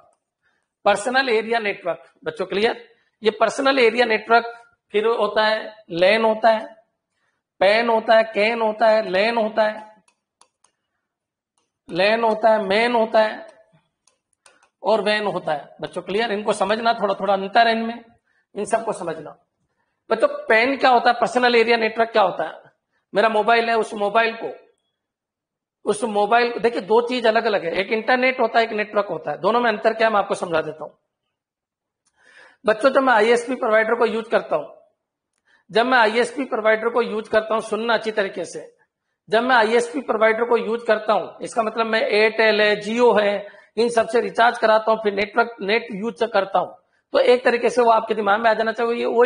Personal area network बच्चों क्लियर, ये पर्सनल एरिया नेटवर्क। फिर होता है लैन होता है, पैन होता है, कैन होता है, लैन होता है, मैन होता है और वैन होता है। बच्चों क्लियर, इनको समझना, थोड़ा थोड़ा अंतर है इनमें, इन सबको समझना। बच्चों पैन क्या होता है, पर्सनल एरिया नेटवर्क क्या होता है, मेरा मोबाइल है, उस मोबाइल को देखिए, दो चीज अलग अलग है, एक इंटरनेट होता है, एक नेटवर्क होता है, दोनों में अंतर क्या है मैं आपको समझा देता हूं। बच्चों जब मैं आईएसपी प्रोवाइडर को यूज करता हूं, सुनना अच्छी तरीके से, जब मैं आईएसपी प्रोवाइडर को यूज करता हूं, इसका मतलब मैं एयरटेल है, जियो है, इन सबसे रिचार्ज कराता हूं, फिर नेट यूज करता हूं, तो एक तरीके से वो आपके दिमाग में आ जाना चाहिए, वो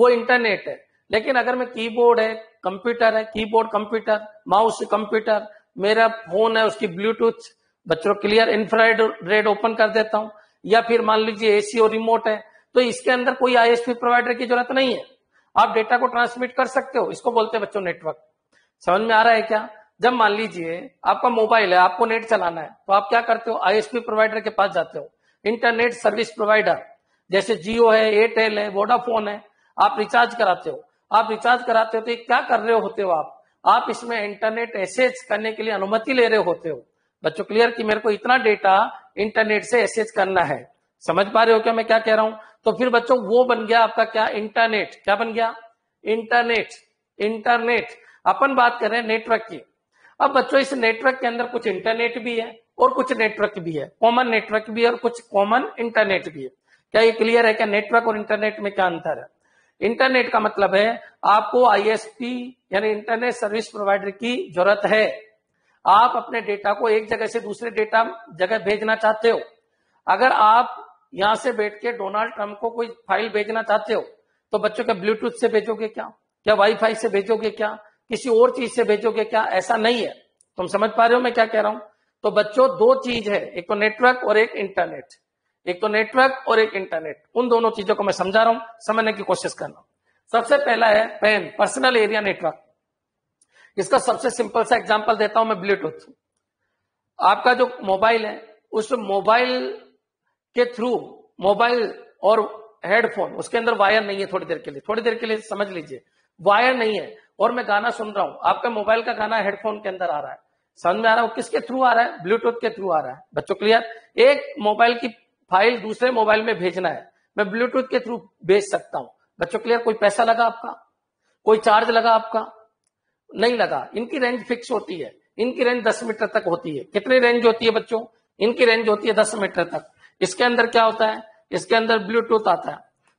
इंटरनेट है। लेकिन अगर मैं कीबोर्ड है, कंप्यूटर है, कीबोर्ड कंप्यूटर, माउस कंप्यूटर, मेरा फोन है, उसकी ब्लूटूथ बच्चों क्लियर, इंफ्रारेड ओपन कर देता हूं, या फिर मान लीजिए एसी और रिमोट है, तो इसके अंदर कोई आईएसपी प्रोवाइडर की जरूरत नहीं है, आप डेटा को ट्रांसमिट कर सकते हो, इसको बोलते हैं बच्चों नेटवर्क। समझ में आ रहा है क्या? जब मान लीजिए आपका मोबाइल है, आपको नेट चलाना है, तो आप क्या करते हो, आईएसपी प्रोवाइडर के पास जाते हो, इंटरनेट सर्विस प्रोवाइडर जैसे जियो है, एयरटेल है, वोडाफोन है, आप रिचार्ज कराते हो। तो ये क्या कर रहे होते हो आप इसमें इंटरनेट एक्सेस करने के लिए अनुमति ले रहे होते हो। बच्चों क्लियर कि मेरे को इतना डेटा इंटरनेट से एक्सेस करना है। समझ पा रहे हो क्या मैं क्या कह रहा हूं? तो फिर बच्चों वो बन गया आपका क्या, इंटरनेट। क्या बन गया? इंटरनेट। अपन बात कर रहे हैं नेटवर्क की। अब बच्चों इस नेटवर्क के अंदर कुछ इंटरनेट भी है और कुछ नेटवर्क भी है, कॉमन नेटवर्क भी है और कुछ कॉमन इंटरनेट भी है। क्या ये क्लियर है? क्या नेटवर्क और इंटरनेट में क्या अंतर है? इंटरनेट का मतलब है आपको आईएसपी यानी इंटरनेट सर्विस प्रोवाइडर की जरूरत है। आप अपने डेटा को एक जगह से दूसरे जगह भेजना चाहते हो। अगर आप यहां से बैठ के डोनाल्ड ट्रंप को कोई फाइल भेजना चाहते हो, तो बच्चों का ब्लूटूथ से भेजोगे क्या वाईफाई से भेजोगे क्या, किसी और चीज से भेजोगे क्या? ऐसा नहीं है। तुम समझ पा रहे हो मैं क्या कह रहा हूं? तो बच्चों दो चीज है, एक तो नेटवर्क और एक इंटरनेट। उन दोनों चीजों को मैं समझा रहा हूं, समझने की कोशिश करना। सबसे पहला है पैन, पर्सनल एरिया नेटवर्क। इसका सबसे सिंपल सा एग्जांपल देता हूं मैं, ब्लूटूथ। आपका जो मोबाइल है, उस मोबाइल के थ्रू, मोबाइल और हेडफोन, उसके अंदर वायर नहीं है। थोड़ी देर के लिए समझ लीजिए, वायर नहीं है और मैं गाना सुन रहा हूं, आपका मोबाइल का गाना हेडफोन के अंदर आ रहा है। समझ में आ रहा है? किसके थ्रू आ रहा है? ब्लूटूथ के थ्रू आ रहा है। बच्चों क्लियर? एक मोबाइल की फाइल दूसरे मोबाइल में भेजना है, मैं ब्लूटूथ के थ्रू भेज सकता हूं। बच्चों क्लियर? कोई पैसा लगा आपका? कोई चार्ज लगा आपका? नहीं लगा। इनकी रेंज फिक्स होती है, इनकी रेंज 10 मीटर तक होती है। कितनी रेंज होती है बच्चों? इनकी रेंज होती है 10 मीटर तक। इसके अंदर क्या होता है? इसके अंदर ब्लूटूथ आता है।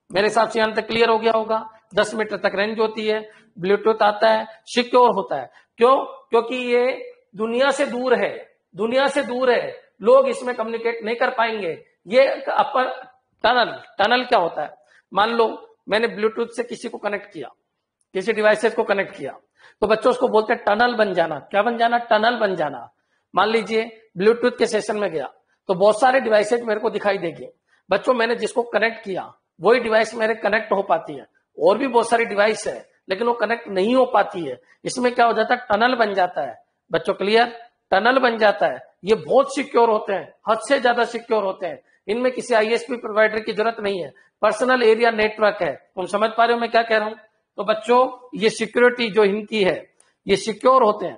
मेरे हिसाब से यहां तक क्लियर हो गया होगा। 10 मीटर तक रेंज होती है, ब्लूटूथ आता है, सिक्योर होता है। क्यों? क्योंकि ये दुनिया से दूर है, लोग इसमें कम्युनिकेट नहीं कर पाएंगे। ये अपर टनल क्या होता है? मान लो मैंने ब्लूटूथ से किसी को कनेक्ट किया, किसी डिवाइसेस को कनेक्ट किया, तो बच्चों उसको बोलते हैं टनल बन जाना। क्या बन जाना? टनल बन जाना। मान लीजिए ब्लूटूथ के सेशन में गया तो बहुत सारे डिवाइसेस मेरे को दिखाई देंगे। बच्चों मैंने जिसको कनेक्ट किया वही डिवाइस मेरे कनेक्ट हो पाती है, और भी बहुत सारी डिवाइस है लेकिन वो कनेक्ट नहीं हो पाती है। इसमें क्या हो जाता है? टनल बन जाता है। बच्चों क्लियर? टनल बन जाता है। ये बहुत सिक्योर होते हैं, हद से ज्यादा सिक्योर होते हैं। इनमें किसी आईएसपी प्रोवाइडर की जरूरत नहीं है, पर्सनल एरिया नेटवर्क है। तुम समझ पा रहे हो मैं क्या कह रहा हूं? तो बच्चों ये सिक्योरिटी जो इनकी है, ये सिक्योर होते हैं।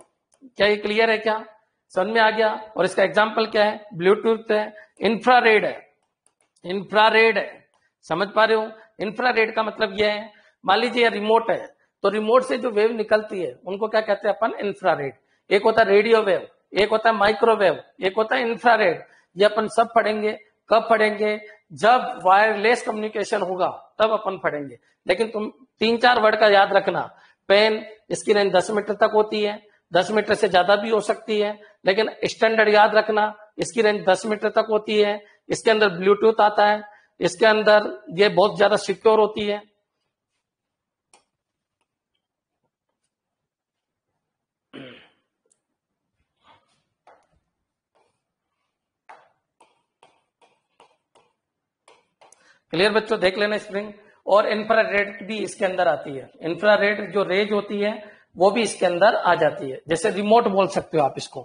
क्या ये क्लियर है? क्या समझ में आ गया? और इसका एग्जाम्पल क्या है? ब्लूटूथ है, इंफ्रारेड है। समझ पा रहे हो? इंफ्रारेड का मतलब यह है, मान लीजिए रिमोट है, तो रिमोट से जो वेव निकलती है उनको क्या कहते हैं अपन? इंफ्रारेड। एक होता है रेडियो वेव, एक होता है माइक्रोवेव, एक होता है इंफ्रारेड। ये अपन सब पढ़ेंगे। कब पढ़ेंगे? जब वायरलेस कम्युनिकेशन होगा तब अपन पढ़ेंगे। लेकिन तुम 3-4 वर्ड का याद रखना। पेन, इसकी रेंज 10 मीटर तक होती है, 10 मीटर से ज्यादा भी हो सकती है, लेकिन स्टैंडर्ड याद रखना, इसकी रेंज 10 मीटर तक होती है। इसके अंदर ब्लूटूथ आता है, इसके अंदर ये बहुत ज्यादा सिक्योर होती है। क्लियर बच्चों? देख लेना स्प्रिंग। और इंफ्रारेड भी इसके अंदर आती है। इंफ्रारेड जो रेज होती है वो भी इसके अंदर आ जाती है। जैसे रिमोट बोल सकते हो आप इसको।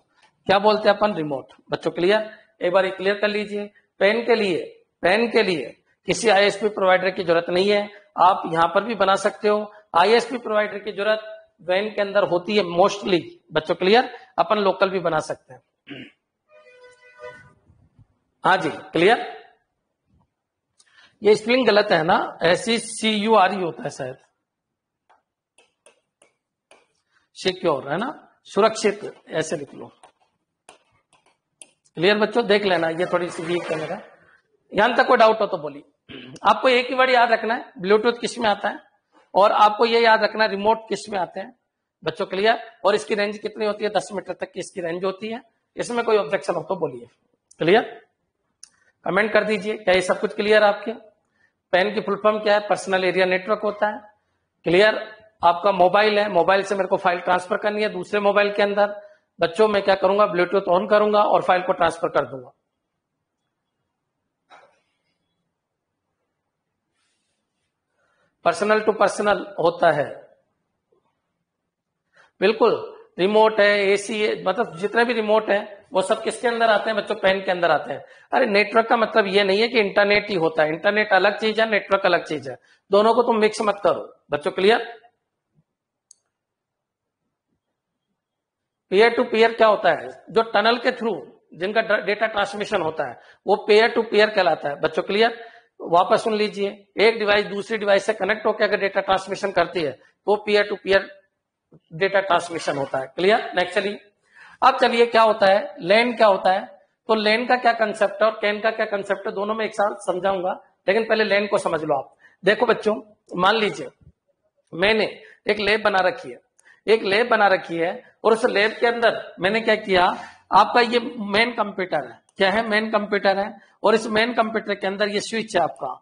क्या बोलते हैं अपन? रिमोट। बच्चों क्लियर? एक बार क्लियर कर लीजिए। पेन के लिए किसी आईएसपी प्रोवाइडर की जरूरत नहीं है। आप यहां पर भी बना सकते हो। आईएसपी प्रोवाइडर की जरूरत वैन के अंदर होती है मोस्टली। बच्चों क्लियर? अपन लोकल भी बना सकते हैं। हाँ जी क्लियर। ये स्पेलिंग गलत है ना, SECURE होता है शायद। सिक्योर है ना, सुरक्षित, ऐसे लिख लो। क्लियर बच्चों? देख लेना, ये थोड़ी सी वीक है मेरा। यहां तक कोई डाउट हो तो बोलिए। आपको एक ही वर्ड याद रखना है, ब्लूटूथ किस में आता है, और आपको ये याद रखना है रिमोट किस में आते हैं। बच्चों क्लियर? और इसकी रेंज कितनी होती है? 10 मीटर तक की इसकी रेंज होती है। इसमें कोई ऑब्जेक्शन हो तो बोलिए। क्लियर? कमेंट कर दीजिए। क्या ये सब कुछ क्लियर आपके? पेन की फुल फॉर्म क्या है? पर्सनल एरिया नेटवर्क होता है। क्लियर? आपका मोबाइल है, मोबाइल से मेरे को फाइल ट्रांसफर करनी है दूसरे मोबाइल के अंदर। बच्चों मैं क्या करूंगा? ब्लूटूथ ऑन करूंगा और फाइल को ट्रांसफर कर दूंगा। पर्सनल टू पर्सनल होता है, बिल्कुल। रिमोट है, एसी है, मतलब जितने भी रिमोट है वो सब किसके अंदर आते हैं बच्चों? पेन के अंदर आते हैं। अरे नेटवर्क का मतलब ये नहीं है कि इंटरनेट ही होता है। इंटरनेट अलग चीज है, नेटवर्क अलग चीज है। दोनों को तुम मिक्स मत करो। बच्चों क्लियर? पीयर टू पीयर क्या होता है? जो टनल के थ्रू जिनका डेटा ट्रांसमिशन होता है वो पेयर टू पेयर कहलाता है। बच्चों क्लियर? वापस सुन लीजिए। एक डिवाइस दूसरी डिवाइस से कनेक्ट होकर अगर डेटा ट्रांसमिशन करती है तो peer to peer data transmission होता है। क्लियर? नेक्स्ट चलिए। अब चलिए, क्या होता है लैन? क्या होता है? तो लैन का क्या कंसेप्ट है और कैन का क्या कंसेप्ट है, दोनों में एक साथ समझाऊंगा, लेकिन पहले लैन को समझ लो आप। देखो बच्चों, मान लीजिए मैंने एक लैब बना रखी है, एक लैब बना रखी है, और उस लैब के अंदर मैंने क्या किया, आपका ये मेन कंप्यूटर है। क्या है? मेन कंप्यूटर है। और इस मेन कंप्यूटर के अंदर ये स्विच है आपका।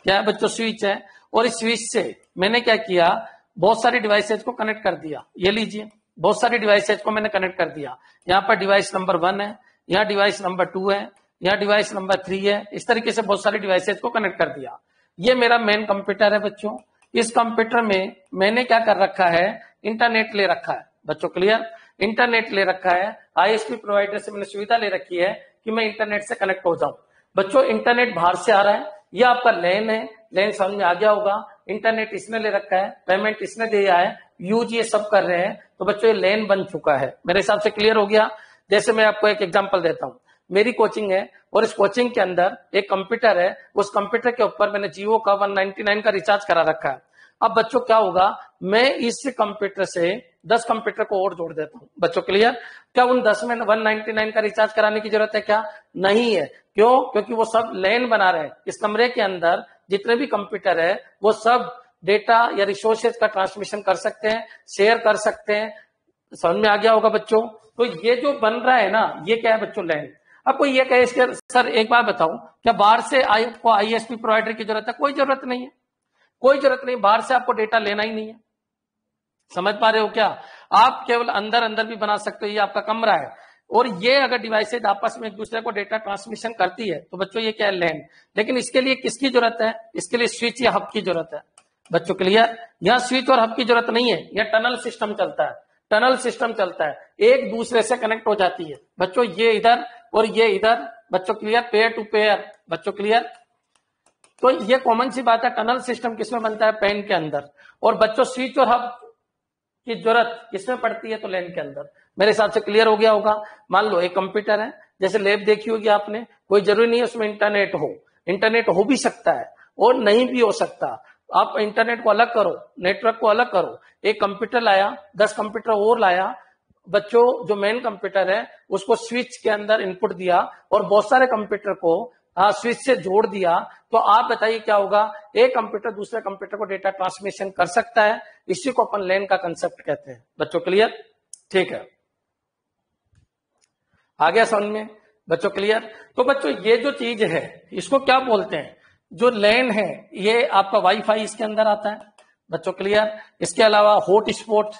क्या है बच्चों? स्विच है। और इस स्विच से मैंने क्या किया, बहुत सारी डिवाइसेज को कनेक्ट कर दिया। ये लीजिए, बहुत सारी डिवाइसेज को मैंने कनेक्ट कर दिया। यहाँ पर डिवाइस नंबर 1 है, यहाँ डिवाइस नंबर 2 है, यहाँ डिवाइस नंबर 3 है। इस तरीके से बहुत सारी डिवाइसेज को कनेक्ट कर दिया। ये मेरा मेन कंप्यूटर है बच्चों। इस कंप्यूटर में मैंने क्या कर रखा है? इंटरनेट ले रखा है। बच्चों क्लियर? इंटरनेट ले रखा है। आईएसपी प्रोवाइडर से मैंने सुविधा ले रखी है कि मैं इंटरनेट से कनेक्ट हो जाऊं। बच्चों इंटरनेट बाहर से आ रहा है, ये आपका लैन है। लैन समझ में आ गया होगा। इंटरनेट इसने ले रखा है, पेमेंट इसने दिया है, यूज ये सब कर रहे हैं, तो बच्चों ये लैन बन चुका है। मेरे हिसाब से क्लियर हो गया। जैसे मैं आपको एक एग्जांपल देता हूं। मेरी कोचिंग है और इस कोचिंग के अंदर एक कंप्यूटर है। उस कंप्यूटर के ऊपर मैंने जियो का 199 का रिचार्ज करा रखा है। अब बच्चों क्या होगा, मैं इस कंप्यूटर से 10 कंप्यूटर को और जोड़ देता हूं। बच्चों क्लियर? क्या उन 10 में 199 का रिचार्ज कराने की जरूरत है? क्या नहीं है। क्यों? क्योंकि वो सब लैन बना रहे हैं। इस कमरे के अंदर जितने भी कंप्यूटर है वो सब डेटा या रिसोर्सेज का ट्रांसमिशन कर सकते हैं, शेयर कर सकते हैं। समझ में आ गया होगा बच्चों? तो ये जो बन रहा है ना, ये क्या है बच्चों? लैन। अब कोई ये कहे इसके सर एक बार बताओ, क्या बाहर से आपको आईएसपी प्रोवाइडर की जरूरत है? कोई जरूरत नहीं है, कोई जरूरत नहीं। बाहर से आपको डेटा लेना ही नहीं है। समझ पा रहे हो क्या? आप केवल अंदर अंदर भी बना सकते हो। ये आपका कमरा है और ये अगर डिवाइसेज आपस में एक दूसरे को डेटा ट्रांसमिशन करती है तो बच्चों ये क्या है? लैन। लेकिन इसके लिए किसकी जरूरत है? इसके लिए स्विच या हब की जरूरत है। बच्चों क्लियर? यहाँ स्विच और हब की जरूरत नहीं है, यह टनल सिस्टम चलता है। टनल सिस्टम चलता है, एक दूसरे से कनेक्ट हो जाती है। बच्चों ये इधर और ये इधर। बच्चों क्लियर? Pair to pair. बच्चों क्लियर? तो ये कॉमन सी बात है। टनल सिस्टम किसमें बनता है? पेन के अंदर। और बच्चों स्विच और हब की जरूरत किसमें पड़ती है? तो लैन के अंदर। मेरे हिसाब से क्लियर हो गया होगा। मान लो एक कंप्यूटर है, जैसे लैब देखी होगी आपने, कोई जरूरी नहीं है उसमें इंटरनेट हो। इंटरनेट हो भी सकता है और नहीं भी हो सकता। आप इंटरनेट को अलग करो, नेटवर्क को अलग करो। एक कंप्यूटर लाया, 10 कंप्यूटर और लाया, बच्चों जो मेन कंप्यूटर है उसको स्विच के अंदर इनपुट दिया और बहुत सारे कंप्यूटर को स्विच से जोड़ दिया, तो आप बताइए क्या होगा? एक कंप्यूटर दूसरे कंप्यूटर को डेटा ट्रांसमिशन कर सकता है। इसी को अपन लैन का कंसेप्ट कहते हैं। बच्चों क्लियर? ठीक है, आ गया समझ में? बच्चों क्लियर? तो बच्चों ये जो चीज है इसको क्या बोलते हैं? जो लैन है ये आपका वाईफाई इसके अंदर आता है। बच्चों क्लियर? इसके अलावा हॉट स्पॉट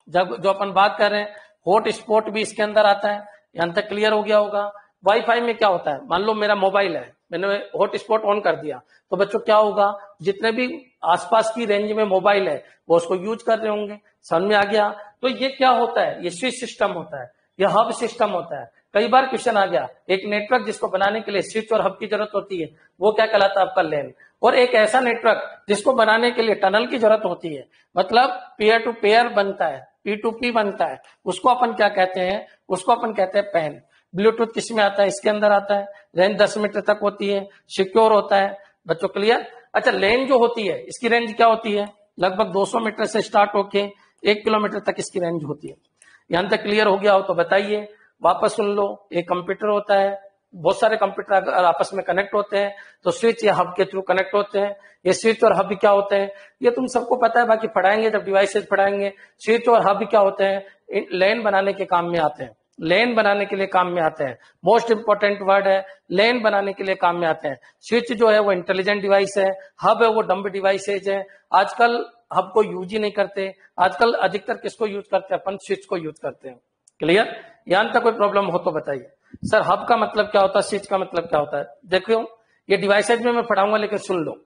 जब जो अपन बात कर रहे हैं, हॉट स्पॉट भी इसके अंदर आता है। यहां तक क्लियर हो गया होगा? वाईफाई में क्या होता है? मान लो मेरा मोबाइल है, मैंने हॉट स्पॉट ऑन कर दिया, तो बच्चों क्या होगा? जितने भी आसपास की रेंज में मोबाइल है वो उसको यूज कर रहे होंगे। समझ में आ गया? तो ये क्या होता है? ये स्विच सिस्टम होता है, ये हब सिस्टम होता है। कई बार क्वेश्चन आ गया, एक नेटवर्क जिसको बनाने के लिए स्विच और हब की जरूरत होती है वो क्या कहलाता है? आपका लैन। और एक ऐसा नेटवर्क जिसको बनाने के लिए टनल की जरूरत होती है, मतलब पेयर टू पेयर बनता है, P2P बनता है, उसको अपन क्या कहते हैं? उसको अपन कहते हैं पैन। ब्लूटूथ किसमें आता है? इसके अंदर आता है। रेंज 10 मीटर तक होती है, सिक्योर होता है। बच्चों क्लियर? अच्छा, लेन जो होती है इसकी रेंज क्या होती है? लगभग 200 मीटर से स्टार्ट होके 1 किलोमीटर तक इसकी रेंज होती है। यहां तक क्लियर हो गया हो तो बताइए, वापस सुन लो। एक कंप्यूटर होता है, बहुत सारे कंप्यूटर अगर आपस में कनेक्ट होते हैं तो स्विच या हब के थ्रू कनेक्ट होते हैं। ये स्विच और हब क्या होते हैं ये तुम सबको पता है, बाकी पढ़ाएंगे जब डिवाइसेज पढ़ाएंगे। स्विच और हब क्या होते हैं? लैन बनाने के काम में आते हैं, लैन बनाने के लिए काम में आते हैं। मोस्ट इंपॉर्टेंट वर्ड है, लैन बनाने के लिए काम में आते हैं। स्विच जो है वो इंटेलिजेंट डिवाइस है, हब है वो डम्ब डिवाइसेज है। आजकल हब को यूज ही नहीं करते, आजकल अधिकतर किसको यूज करते हैं? अपन स्विच को यूज करते हैं। क्लियर? यहां तक कोई प्रॉब्लम हो तो बताइए। सर हब का मतलब क्या होता है, स्विच का मतलब क्या होता है? देखो ये डिवाइसेज में मैं पढ़ाऊंगा, लेकिन सुन लो,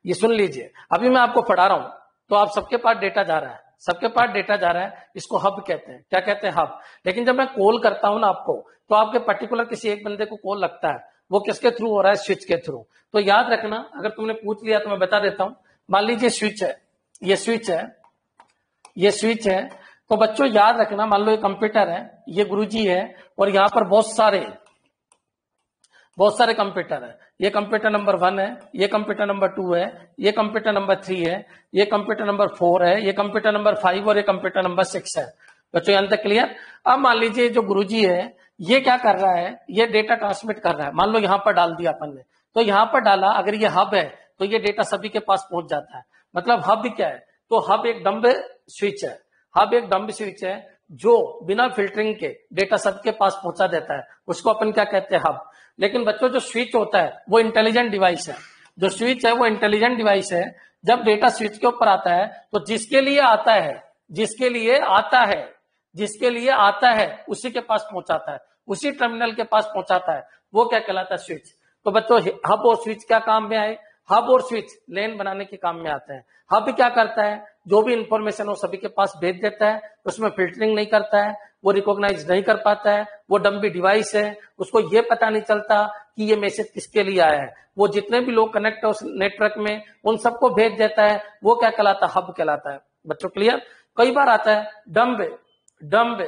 ये सुन लीजिए। अभी मैं आपको पढ़ा रहा हूं तो आप सबके पास डेटा जा रहा है, सबके पास डेटा जा रहा है, इसको हब कहते हैं। क्या कहते हैं? हब। लेकिन जब मैं कॉल करता हूं ना आपको, तो आपके पर्टिकुलर किसी एक बंदे को कॉल लगता है, वो किसके थ्रू हो रहा है? स्विच के थ्रू। तो याद रखना, अगर तुमने पूछ लिया तो मैं बता देता हूं। मान लीजिए स्विच है, ये स्विच है, ये स्विच है। तो बच्चों याद रखना, मान लो ये कंप्यूटर है, ये गुरुजी है, और यहां पर बहुत सारे कंप्यूटर है। ये कंप्यूटर नंबर 1 है, ये कंप्यूटर नंबर 2 है, ये कंप्यूटर नंबर 3 है, ये कंप्यूटर नंबर 4 है, ये कंप्यूटर नंबर 5 और ये कंप्यूटर नंबर 6 है। बच्चों यहां तक क्लियर? अब मान लीजिए जो गुरुजी है ये क्या कर रहा है? ये डेटा ट्रांसमिट कर रहा है। मान लो यहां पर डाल दिया अपन ने, तो यहां पर डाला, अगर ये हब है तो ये डेटा सभी के पास पहुंच जाता है। मतलब हब क्या है? तो हब एक डम्ब स्विच है, हब एक डम्ब स्विच है जो बिना फिल्टरिंग के डेटा सबके पास पहुंचा देता है, उसको अपन क्या कहते हैं? हब। लेकिन बच्चों जो स्विच होता है वो इंटेलिजेंट डिवाइस है, जो स्विच है वो इंटेलिजेंट डिवाइस है। जब डेटा स्विच के ऊपर आता है तो जिसके लिए आता है, जिसके लिए आता है, जिसके लिए आता है उसी के पास पहुंचाता है, उसी टर्मिनल के पास पहुंचाता है, वो क्या कहलाता है? स्विच। तो बच्चों हब और स्विच क्या काम में आए? हब और स्विच लैन बनाने के काम में आते हैं। हब क्या करता है? जो भी इंफॉर्मेशन वो सभी के पास भेज देता है, उसमें फिल्टरिंग नहीं करता है, वो रिकॉग्नाइज नहीं कर पाता है, वो डम्बी डिवाइस है, उसको ये पता नहीं चलता कि ये मैसेज किसके लिए आया है। वो जितने भी लोग कनेक्ट है उस नेटवर्क में उन सबको भेज देता है, वो क्या कहलाता है? हब कहलाता है। बच्चों क्लियर? कई बार आता है डम्ब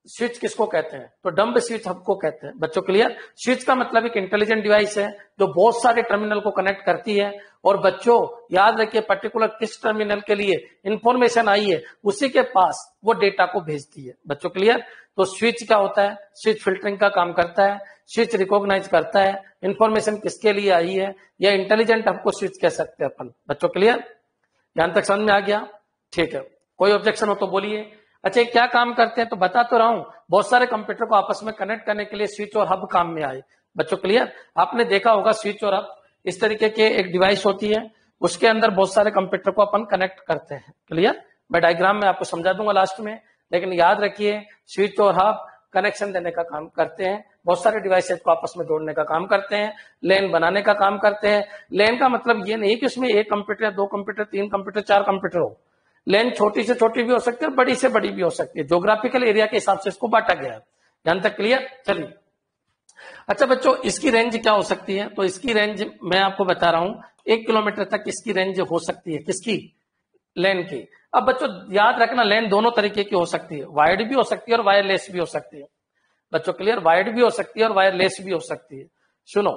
स्विच किसको कहते हैं? तो डम्ब स्विच हब को कहते हैं। बच्चों क्लियर? स्विच का मतलब एक इंटेलिजेंट डिवाइस है जो बहुत सारे टर्मिनल को कनेक्ट करती है, और बच्चों याद रखिए पर्टिकुलर किस टर्मिनल के लिए इंफॉर्मेशन आई है उसी के पास वो डेटा को भेजती है। बच्चों क्लियर? तो स्विच क्या होता है? स्विच फिल्टरिंग का काम करता है, स्विच रिकॉग्नाइज करता है इंफॉर्मेशन किसके लिए आई है, या इंटेलिजेंट हब को स्विच कह सकते हैं अपन। बच्चों क्लियर? यहां तक समझ में आ गया? ठीक है, कोई ऑब्जेक्शन हो तो बोलिए। अच्छा क्या काम करते हैं? तो बता तो रहा हूं, बहुत सारे कंप्यूटर को आपस में कनेक्ट करने के लिए स्विच और हब काम में आए। बच्चों क्लियर? आपने देखा होगा स्विच और हब इस तरीके के एक डिवाइस होती है, उसके अंदर बहुत सारे कंप्यूटर को अपन कनेक्ट करते हैं। क्लियर? मैं डायग्राम में आपको समझा दूंगा लास्ट में, लेकिन याद रखिए स्विच और हब कनेक्शन देने का काम करते हैं, बहुत सारे डिवाइसेज को आपस में जोड़ने का काम करते हैं, लैन बनाने का काम करते हैं। लैन का मतलब ये नहीं कि उसमें एक कंप्यूटर या 2 कंप्यूटर 3 कंप्यूटर 4 कंप्यूटर हो। लैन छोटी से छोटी भी हो सकती है और बड़ी से बड़ी भी हो सकती है, ज्योग्राफिकल एरिया के हिसाब से इसको बांटा गया है। यहां तक क्लियर? चलिए अच्छा बच्चों इसकी रेंज क्या हो सकती है? तो इसकी रेंज मैं आपको बता रहा हूं, 1 किलोमीटर तक इसकी रेंज हो सकती है। किसकी? लैन की। अब बच्चों याद रखना लैन दोनों तरीके की हो सकती है, वायर्ड भी हो सकती है और वायरलेस भी हो सकती है। बच्चों क्लियर? वायर्ड भी हो सकती है और वायरलेस भी हो सकती है। सुनो,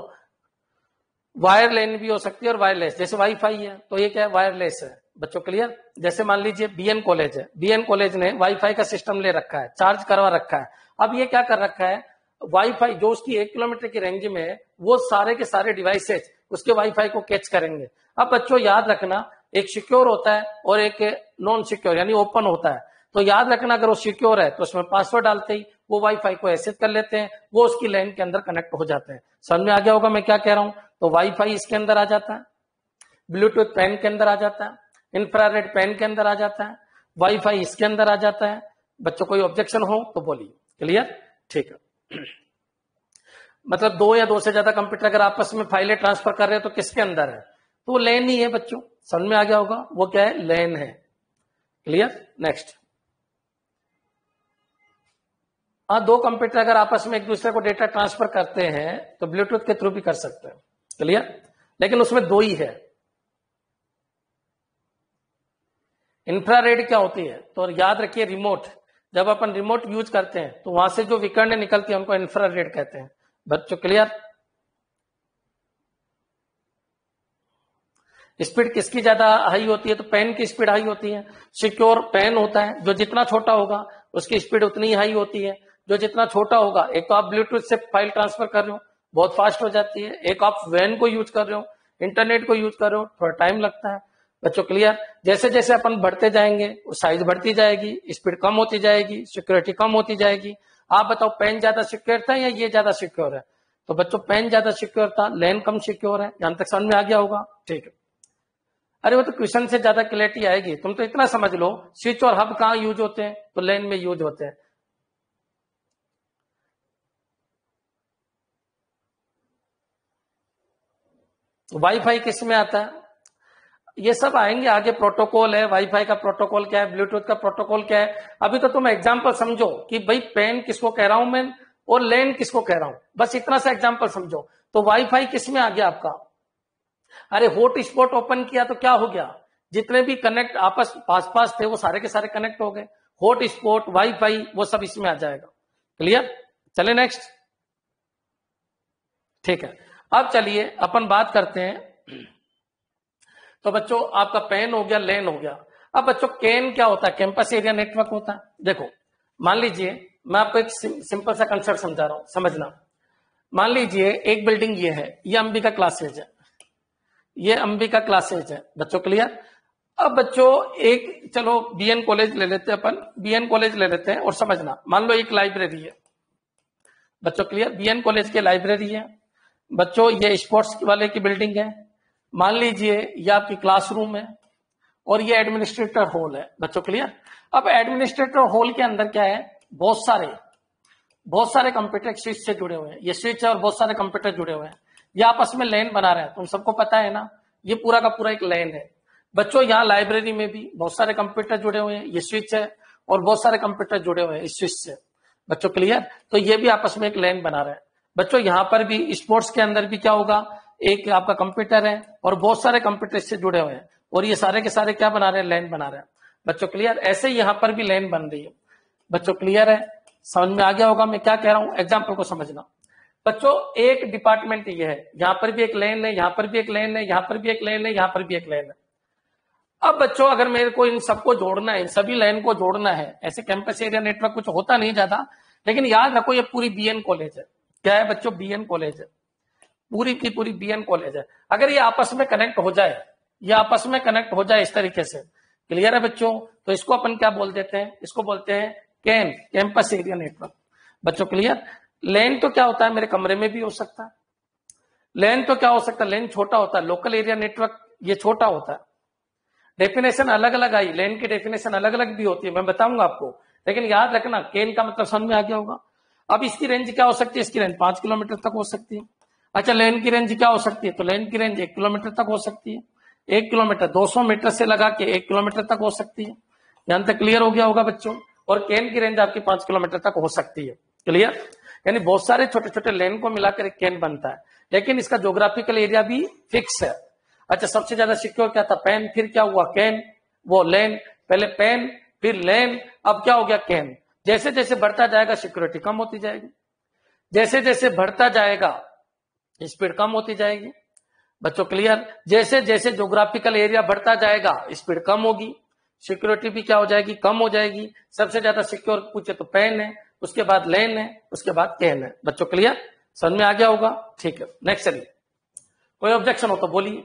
वायर लैन भी हो सकती है और वायरलेस, जैसे वाईफाई है तो ये क्या है? वायरलेस है। बच्चों क्लियर? जैसे मान लीजिए बीएन कॉलेज है, बीएन कॉलेज ने वाईफाई का सिस्टम ले रखा है, चार्ज करवा रखा है। अब ये क्या कर रखा है, वाईफाई जो उसकी 1 किलोमीटर की रेंज में है, वो सारे के सारे डिवाइसेज उसके वाईफाई को कैच करेंगे। अब बच्चों याद रखना, एक सिक्योर होता है और एक नॉन सिक्योर यानी ओपन होता है। तो याद रखना, अगर वो सिक्योर है तो उसमें पासवर्ड डालते ही वो वाईफाई को एक्सेस कर लेते हैं, वो उसकी लैन के अंदर कनेक्ट हो जाते हैं। समझ में आ गया होगा मैं क्या कह रहा हूं? तो वाईफाई इसके अंदर आ जाता है, ब्लूटूथ पैन के अंदर आ जाता है, इंफ्रारेड पैन के अंदर आ जाता है, वाईफाई इसके अंदर आ जाता है। बच्चों कोई ऑब्जेक्शन हो तो बोलिए। क्लियर? ठीक है। मतलब 2 या 2 से ज्यादा कंप्यूटर अगर आपस में फाइलें ट्रांसफर कर रहे हैं तो किसके अंदर है? तो वो लैन ही है बच्चों। समझ में आ गया होगा, वो क्या है? लैन है। क्लियर? नेक्स्ट। 2 कंप्यूटर अगर आपस में एक दूसरे को डेटा ट्रांसफर करते हैं तो ब्लूटूथ के थ्रू भी कर सकते हैं। क्लियर? लेकिन उसमें 2 ही है। इंफ्रारेड क्या होती है? तो याद रखिए, रिमोट, जब अपन रिमोट यूज करते हैं तो वहां से जो विकिरण निकलती है उनको इंफ्रारेड कहते हैं। बच्चों क्लियर? स्पीड किसकी ज्यादा हाई होती है? तो पेन की स्पीड हाई होती है। सिक्योर पेन होता है, जो जितना छोटा होगा उसकी स्पीड उतनी ही हाई होती है। जो जितना छोटा होगा, एक तो आप ब्लूटूथ से फाइल ट्रांसफर कर रहे हो, बहुत फास्ट हो जाती है। एक आप वैन को यूज कर रहे हो, इंटरनेट को यूज कर रहे हो, थोड़ा टाइम लगता है। बच्चों क्लियर? जैसे जैसे अपन बढ़ते जाएंगे साइज बढ़ती जाएगी, स्पीड कम होती जाएगी, सिक्योरिटी कम होती जाएगी। आप बताओ पेन ज्यादा सिक्योर था या ये ज्यादा सिक्योर है? तो बच्चों पेन ज्यादा सिक्योर था, लैन कम सिक्योर है। यहां तक समझ में आ गया होगा? ठीक है। अरे वो तो क्वेश्चन से ज्यादा क्लैरिटी आएगी। तुम तो इतना समझ लो, स्विच और हब कहां यूज होते हैं? तो लैन में यूज होते हैं। वाईफाई किस में आता है? ये सब आएंगे आगे। प्रोटोकॉल है, वाईफाई का प्रोटोकॉल क्या है, ब्लूटूथ का प्रोटोकॉल क्या है। अभी तो तुम एग्जांपल समझो कि भाई पेन किसको कह रहा हूं मैं और लैन किसको कह रहा हूं, बस इतना सा एग्जांपल समझो। तो वाईफाई किस में आ गया आपका? अरे हॉट स्पॉट ओपन किया तो क्या हो गया? जितने भी कनेक्ट आपस पास पास थे वो सारे के सारे कनेक्ट हो गए। हॉट स्पॉट, वाईफाई, वो सब इसमें आ जाएगा। क्लियर? चले नेक्स्ट। ठीक है। अब चलिए अपन बात करते हैं। तो बच्चों आपका पेन हो गया, लैन हो गया। अब बच्चों कैन क्या होता है? कैंपस एरिया नेटवर्क होता है। देखो मान लीजिए, मैं आपको एक सिंपल सा कंसेप्ट समझा रहा हूं, समझना। मान लीजिए एक बिल्डिंग ये है, ये अंबिका क्लासेज है, ये अंबिका क्लासेज है। बच्चों क्लियर? अब बच्चों एक चलो बीएन कॉलेज ले लेते हैं अपन, बीएन कॉलेज ले लेते हैं और समझना। मान लो एक लाइब्रेरी है। बच्चों क्लियर? बीएन कॉलेज की लाइब्रेरी है। बच्चों ये स्पोर्ट्स वाले की बिल्डिंग है। मान लीजिए ये आपकी क्लासरूम है और ये एडमिनिस्ट्रेटर हॉल है। बच्चों क्लियर? अब एडमिनिस्ट्रेटर हॉल के अंदर क्या है? बहुत सारे कंप्यूटर स्विच से जुड़े हुए हैं। ये स्विच है और बहुत सारे कंप्यूटर जुड़े हुए हैं। ये आपस में लैन बना रहे हैं, तुम सबको पता है ना। ये पूरा का पूरा एक लैन है। बच्चों यहाँ लाइब्रेरी में भी बहुत सारे कंप्यूटर जुड़े हुए हैं, ये स्विच है और बहुत सारे कंप्यूटर जुड़े हुए हैं इस स्विच से। बच्चों क्लियर? तो ये भी आपस में एक लैन बना रहे हैं। बच्चों यहाँ पर भी स्पोर्ट्स के अंदर भी क्या होगा? एक आपका कंप्यूटर है और बहुत सारे कंप्यूटर इससे जुड़े हुए हैं और ये सारे के सारे क्या बना रहे हैं? लैन बना रहे हैं। बच्चों क्लियर? ऐसे ही यहाँ पर भी लैन बन रही है। बच्चों क्लियर है? समझ में आ गया होगा मैं क्या कह रहा हूं? एग्जाम्पल को समझना। बच्चों एक डिपार्टमेंट ये है, यहां पर भी एक लेन है, यहां पर भी एक लेन है, यहां पर भी एक लेन है, यहां पर भी एक लेन है। अब बच्चों अगर मेरे को इन सबको जोड़ना है, इन सभी लाइन को जोड़ना है, ऐसे कैंपस एरिया नेटवर्क कुछ होता नहीं ज्यादा, लेकिन याद रखो ये पूरी बीएन कॉलेज है। क्या है बच्चों? बीएन कॉलेज है, पूरी की पूरी बीएन कॉलेज है। अगर ये आपस में कनेक्ट हो जाए, ये आपस में कनेक्ट हो जाए इस तरीके से, क्लियर है बच्चों? तो इसको अपन क्या बोल देते हैं? इसको बोलते हैं कैन, कैंपस एरिया नेटवर्क। बच्चों क्लियर? लैन तो क्या होता है? मेरे कमरे में भी हो सकता है। लैन तो क्या हो सकता है? लैन छोटा होता है। लोकल एरिया नेटवर्क ये छोटा होता है। डेफिनेशन अलग अलग आई, लैन की डेफिनेशन अलग अलग भी होती है, मैं बताऊंगा आपको। लेकिन याद रखना कैन का मतलब समझ में आ गया होगा। अब इसकी रेंज क्या हो सकती है? इसकी रेंज 5 किलोमीटर तक हो सकती है। अच्छा लैन की रेंज क्या हो सकती है? तो लैन की रेंज 1 किलोमीटर तक हो सकती है। 1 किलोमीटर 200 मीटर से लगा के 1 किलोमीटर तक हो सकती है। यहां तक क्लियर हो गया होगा बच्चों? और कैन की रेंज आपकी 5 किलोमीटर तक हो सकती है। क्लियर? यानी बहुत सारे छोटे छोटे लेन को मिलाकर एक कैन बनता है, लेकिन इसका ज्योग्राफिकल एरिया भी फिक्स है। अच्छा सबसे ज्यादा सिक्योर क्या था? पेन, फिर क्या हुआ? कैन, वो लेन, पहले पेन फिर लेन, अब क्या हो गया? कैन। जैसे जैसे बढ़ता जाएगा सिक्योरिटी कम होती जाएगी, जैसे जैसे बढ़ता जाएगा स्पीड कम होती जाएगी। बच्चों क्लियर? जैसे जैसे ज्योग्राफिकल एरिया बढ़ता जाएगा स्पीड कम होगी, सिक्योरिटी भी क्या हो जाएगी, कम हो जाएगी। सबसे ज्यादा सिक्योर पूछे तो पैन है, उसके बाद लेन है, उसके बाद कैन है। बच्चों क्लियर? समझ में आ गया होगा? ठीक है, नेक्स्ट चलिए। कोई ऑब्जेक्शन हो तो बोलिए।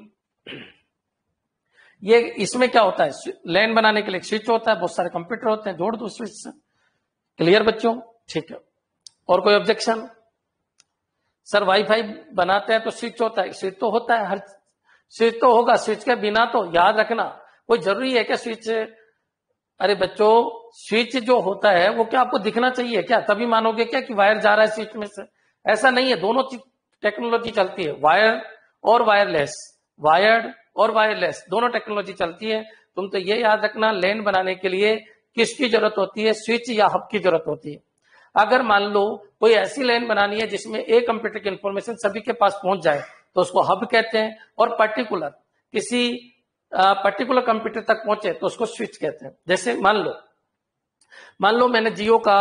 ये इसमें क्या होता है, लैन बनाने के लिए स्विच होता है, बहुत सारे कंप्यूटर होते हैं, जोड़ दो स्विच से। क्लियर बच्चों? ठीक है। और कोई ऑब्जेक्शन? सर वाईफाई बनाते हैं तो स्विच होता है, स्विच तो होता है, हर स्विच तो होगा, स्विच के बिना तो याद रखना कोई जरूरी है क्या स्विच? अरे बच्चों स्विच जो होता है वो क्या आपको दिखना चाहिए क्या, तभी मानोगे क्या कि वायर जा रहा है स्विच में से? ऐसा नहीं है, दोनों टेक्नोलॉजी चलती है, वायर और वायरलेस, वायर्ड और वायरलेस दोनों टेक्नोलॉजी चलती है। तुम तो ये याद रखना लैन बनाने के लिए किसकी जरूरत होती है, स्विच या हब की जरूरत होती है। अगर मान लो कोई ऐसी लैन बनानी है जिसमें एक कंप्यूटर की इंफॉर्मेशन सभी के पास पहुंच जाए तो उसको हब कहते हैं, और पर्टिकुलर किसी पर्टिकुलर कंप्यूटर तक पहुंचे तो उसको स्विच कहते हैं। जैसे मान लो मैंने जियो का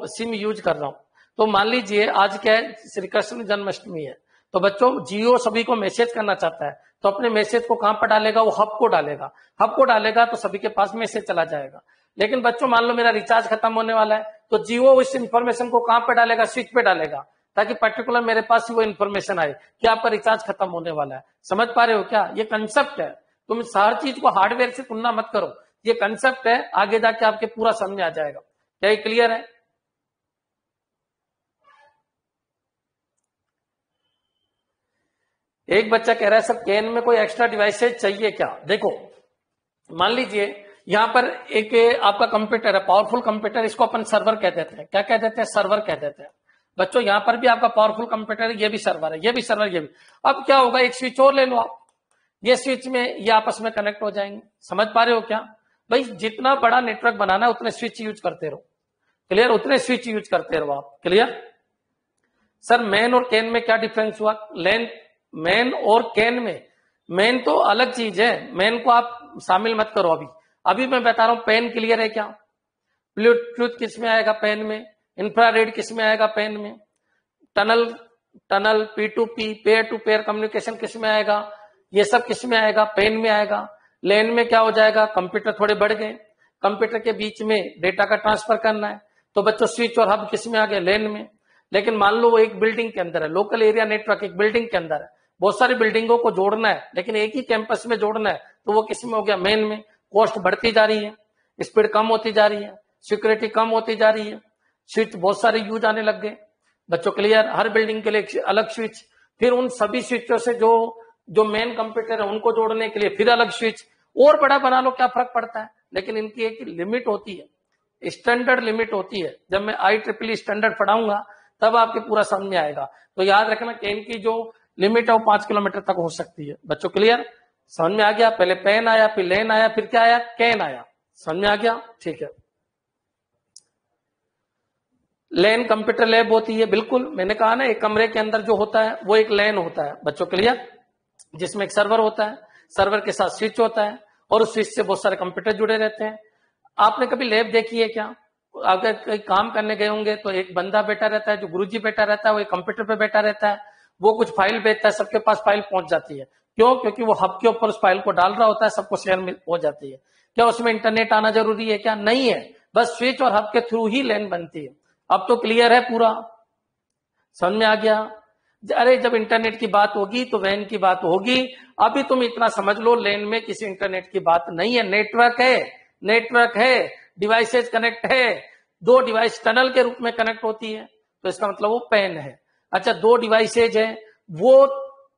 सिम यूज कर रहा हूं, तो मान लीजिए आज क्या है, श्री कृष्ण जन्माष्टमी है, तो बच्चों जियो सभी को मैसेज करना चाहता है तो अपने मैसेज को कहां पर डालेगा, वो हब को डालेगा। हब को डालेगा तो सभी के पास मैसेज चला जाएगा। लेकिन बच्चों मान लो मेरा रिचार्ज खत्म होने वाला है तो जियो इस इंफॉर्मेशन को कहां पे डालेगा, स्विच पे डालेगा, ताकि पर्टिकुलर मेरे पास ही वो इन्फॉर्मेशन आए कि आपका रिचार्ज खत्म होने वाला है। समझ पा रहे हो क्या? ये कंसेप्ट है। तुम हर चीज को हार्डवेयर से तुलना मत करो, ये कंसेप्ट है, आगे जाके आपके पूरा समझ में आ जाएगा। क्या ये क्लियर है? एक बच्चा कह रहा है सर कैन में कोई एक्स्ट्रा डिवाइसेज चाहिए क्या? देखो मान लीजिए यहां पर एक आपका कंप्यूटर है, पावरफुल कंप्यूटर, इसको अपन सर्वर कह देते हैं। क्या कह देते हैं? सर्वर कह देते हैं। बच्चों यहां पर भी आपका पावरफुल कंप्यूटर है, ये भी सर्वर है, ये भी सर्वर, ये भी। अब क्या होगा, एक स्विच और ले लो आप, ये स्विच में ये आपस में कनेक्ट हो जाएंगे। समझ पा रहे हो क्या? भाई जितना बड़ा नेटवर्क बनाना है उतने स्विच यूज करते रहो। क्लियर? उतने स्विच यूज करते रहो आप। क्लियर? सर मैन और कैन में क्या डिफरेंस हुआ? लेन मैन और कैन में, मैन तो अलग चीज है, मैन को आप शामिल मत करो। अभी मैं बता रहा हूं पेन। क्लियर है क्या? ब्लूटूथ किस में आएगा? पेन में। इंफ्रारेड किस में आएगा? पेन में। Tunnel P2P pair to pair communication किस में आएगा? ये सब किस में आएगा? पेन में आएगा। लेन में क्या हो जाएगा, कंप्यूटर थोड़े बढ़ गए, कंप्यूटर के बीच में डेटा का ट्रांसफर करना है, तो बच्चों स्विच और हब किस में आ गए? लेन में। लेकिन मान लो वो एक बिल्डिंग के अंदर है, लोकल एरिया नेटवर्क एक बिल्डिंग के अंदर है, बहुत सारी बिल्डिंगों को जोड़ना है लेकिन एक ही कैंपस में जोड़ना है, तो वो किस में हो गया? मेन में। कॉस्ट बढ़ती जा रही है, स्पीड कम होती जा रही है, सिक्योरिटी कम होती जा रही है, स्विच बहुत सारे यूज आने लग गए। बच्चों क्लियर? हर बिल्डिंग के लिए अलग स्विच, फिर उन सभी स्विचों से जो मेन कंप्यूटर है उनको जोड़ने के लिए फिर अलग स्विच। और बड़ा बना लो, क्या फर्क पड़ता है? लेकिन इनकी एक लिमिट होती है, स्टैंडर्ड लिमिट होती है। जब मैं IEEE स्टैंडर्ड पढ़ाऊंगा तब आपके पूरा समझ में आएगा। तो याद रखना कि इनकी जो लिमिट है वो 5 किलोमीटर तक हो सकती है। बच्चों क्लियर? समझ में आ गया? पहले पेन आया, फिर लेन आया, फिर क्या आया? कैन आया। समझ में आ गया? ठीक है। लैन कंप्यूटर लैब होती है, बिल्कुल मैंने कहा ना, एक कमरे के अंदर जो होता है वो एक लैन होता है। बच्चों क्लियर? जिसमें एक सर्वर होता है, सर्वर के साथ स्विच होता है और उस स्विच से बहुत सारे कंप्यूटर जुड़े रहते हैं। आपने कभी लैब देखी है क्या? अगर कहीं काम करने गए होंगे तो एक बंदा बैठा रहता है, जो गुरुजी बैठा रहता है, वो एक कंप्यूटर पे बैठा रहता है, वो कुछ फाइल भेजता है, सबके पास फाइल पहुंच जाती है। क्यों? क्योंकि वो हब के ऊपर उस फाइल को डाल रहा होता है, सबको शेयर में हो जाती है। क्या उसमें इंटरनेट आना जरूरी है क्या? नहीं है, बस स्विच और हब के थ्रू ही लैन बनती है। अब तो क्लियर है पूरा? समझ में आ गया? अरे जब इंटरनेट की बात होगी तो वैन की बात होगी। अभी तुम इतना समझ लो, लैन में किसी इंटरनेट की बात नहीं है, नेटवर्क है, डिवाइसेज कनेक्ट है। 2 डिवाइस टनल के रूप में कनेक्ट होती है, तो इसका मतलब वो पेन है। अच्छा 2 डिवाइसेज है, वो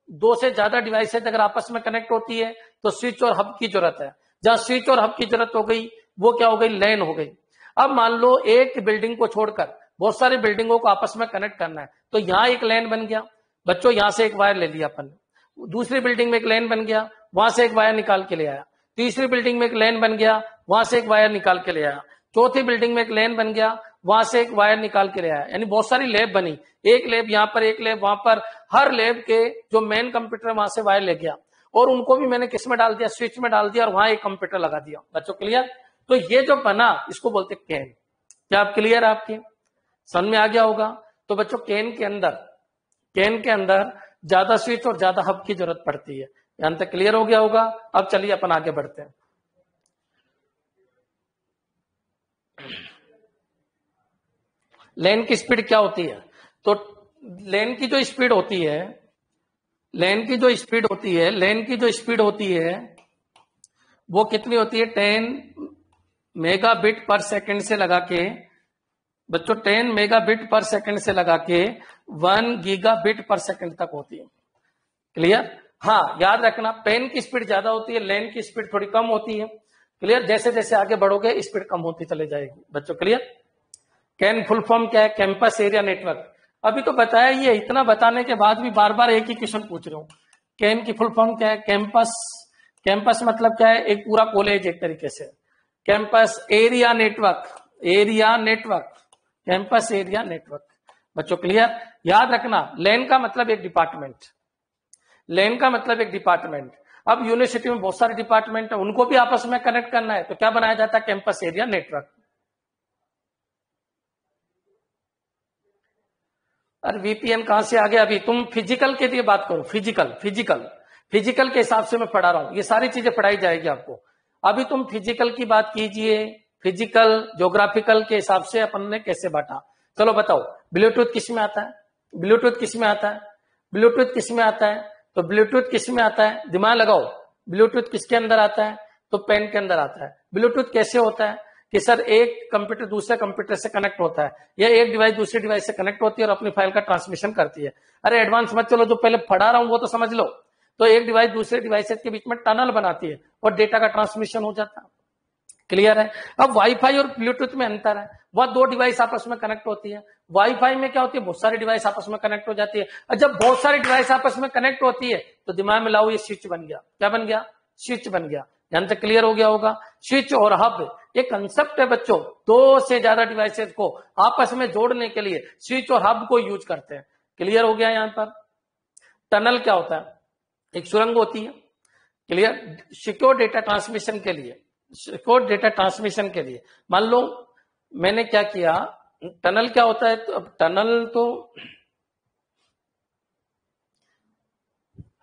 2 से ज्यादा डिवाइसेज अगर आपस में कनेक्ट होती है तो स्विच और हब की जरूरत है। जहां स्विच और हब की जरूरत हो गई वो क्या हो गई? लैन हो गई। अब मान लो एक बिल्डिंग को छोड़कर बहुत सारी बिल्डिंगों को आपस में कनेक्ट करना है, तो यहां एक लैन बन गया। बच्चों यहां से एक वायर ले लिया अपन, दूसरी बिल्डिंग में एक लैन बन गया, वहां से एक वायर निकाल के ले आया, तीसरी बिल्डिंग में एक लैन बन गया, वहां से एक वायर निकाल के ले आया, चौथी बिल्डिंग में एक लैन बन गया, वहां से एक वायर निकाल के ले आया। यानी बहुत सारी लैब बनी, एक लैब यहां पर, एक लैब वहां पर, हर लैब के जो मेन कंप्यूटर वहां से वायर ले गया और उनको भी मैंने किस में डाल दिया? स्विच में डाल दिया और वहां एक कंप्यूटर लगा दिया। बच्चों क्लियर? तो ये जो बना इसको बोलते कैन। क्या आप क्लियर? आपकी समझ में आ गया होगा? तो बच्चों कैन के अंदर ज्यादा स्विच और ज्यादा हब की जरूरत पड़ती है। यहां तक क्लियर हो गया होगा। अब चलिए अपन आगे बढ़ते हैं। लेन की स्पीड क्या होती है? तो लेन की जो स्पीड होती है, लेन की जो स्पीड होती है, लेन की जो स्पीड होती है वो कितनी होती है? 10 मेगाबिट पर सेकंड से लगा के बच्चों 10 मेगाबिट पर सेकंड से लगा के 1 गीगाबिट पर सेकंड तक होती है। क्लियर? हाँ, याद रखना पेन की स्पीड ज्यादा होती है, लेन की स्पीड थोड़ी कम होती है। क्लियर? जैसे जैसे आगे बढ़ोगे स्पीड कम होती चले जाएगी। बच्चों क्लियर? कैन फुल फॉर्म क्या है? Campus area network. अभी तो बताया ही है, इतना बताने के बाद भी बार बार एक ही क्वेश्चन पूछ रहे हो। कैन की फुल फॉर्म क्या है? कैंपस। कैंपस मतलब क्या है? एक पूरा कॉलेज एक तरीके से। Campus area network, area network, campus area network. बच्चों क्लियर? याद रखना लेन का मतलब एक डिपार्टमेंट, लेन का मतलब एक डिपार्टमेंट। अब यूनिवर्सिटी में बहुत सारे डिपार्टमेंट है, उनको भी आपस में कनेक्ट करना है तो क्या बनाया जाता है? Campus area network. अरे वीपीएन कहां से आ गया? अभी तुम फिजिकल के लिए बात करो, फिजिकल फिजिकल फिजिकल के हिसाब से मैं पढ़ा रहा हूं, ये सारी चीजें पढ़ाई जाएगी आपको। अभी तुम फिजिकल की बात कीजिए, फिजिकल ज्योग्राफिकल के हिसाब से अपन ने कैसे बांटा। चलो बताओ, ब्लूटूथ किस में आता है? ब्लूटूथ किस में आता है? ब्लूटूथ किस में आता है? तो ब्लूटूथ किस में आता है? दिमाग लगाओ, ब्लूटूथ किसके अंदर आता है? तो पेन के अंदर आता है। ब्लूटूथ कैसे होता है कि सर एक कंप्यूटर दूसरे कंप्यूटर से कनेक्ट होता है, या एक डिवाइस दूसरी डिवाइस से कनेक्ट होती है और अपनी फाइल का ट्रांसमिशन करती है। अरे एडवांस मत चलो, जो पहले पढ़ा रहा हूं वो तो समझ लो। तो एक डिवाइस दूसरे डिवाइस के बीच में टनल बनाती है और डेटा का ट्रांसमिशन हो जाता है। क्लियर है? अब वाईफाई और ब्लूटूथ में अंतर है, वह दो डिवाइस आपस में कनेक्ट होती है। वाईफाई में क्या होती है? बहुत सारी डिवाइस आपस में कनेक्ट हो जाती है, और जब बहुत सारी डिवाइस आपस में कनेक्ट होती है तो दिमाग में लाओ, ये स्विच बन गया। क्या बन गया? स्विच बन गया। यहां तक क्लियर हो गया होगा। स्विच और हब ये कंसेप्ट है बच्चों, दो से ज्यादा डिवाइसेस को आपस में जोड़ने के लिए स्विच और हब को यूज करते हैं। क्लियर हो गया? यहां पर टनल क्या होता है? एक सुरंग होती है। क्लियर? सिक्योर डेटा ट्रांसमिशन के लिए, सिक्योर डेटा ट्रांसमिशन के लिए। मान लो मैंने क्या किया, टनल क्या होता है? तो अब टनल तो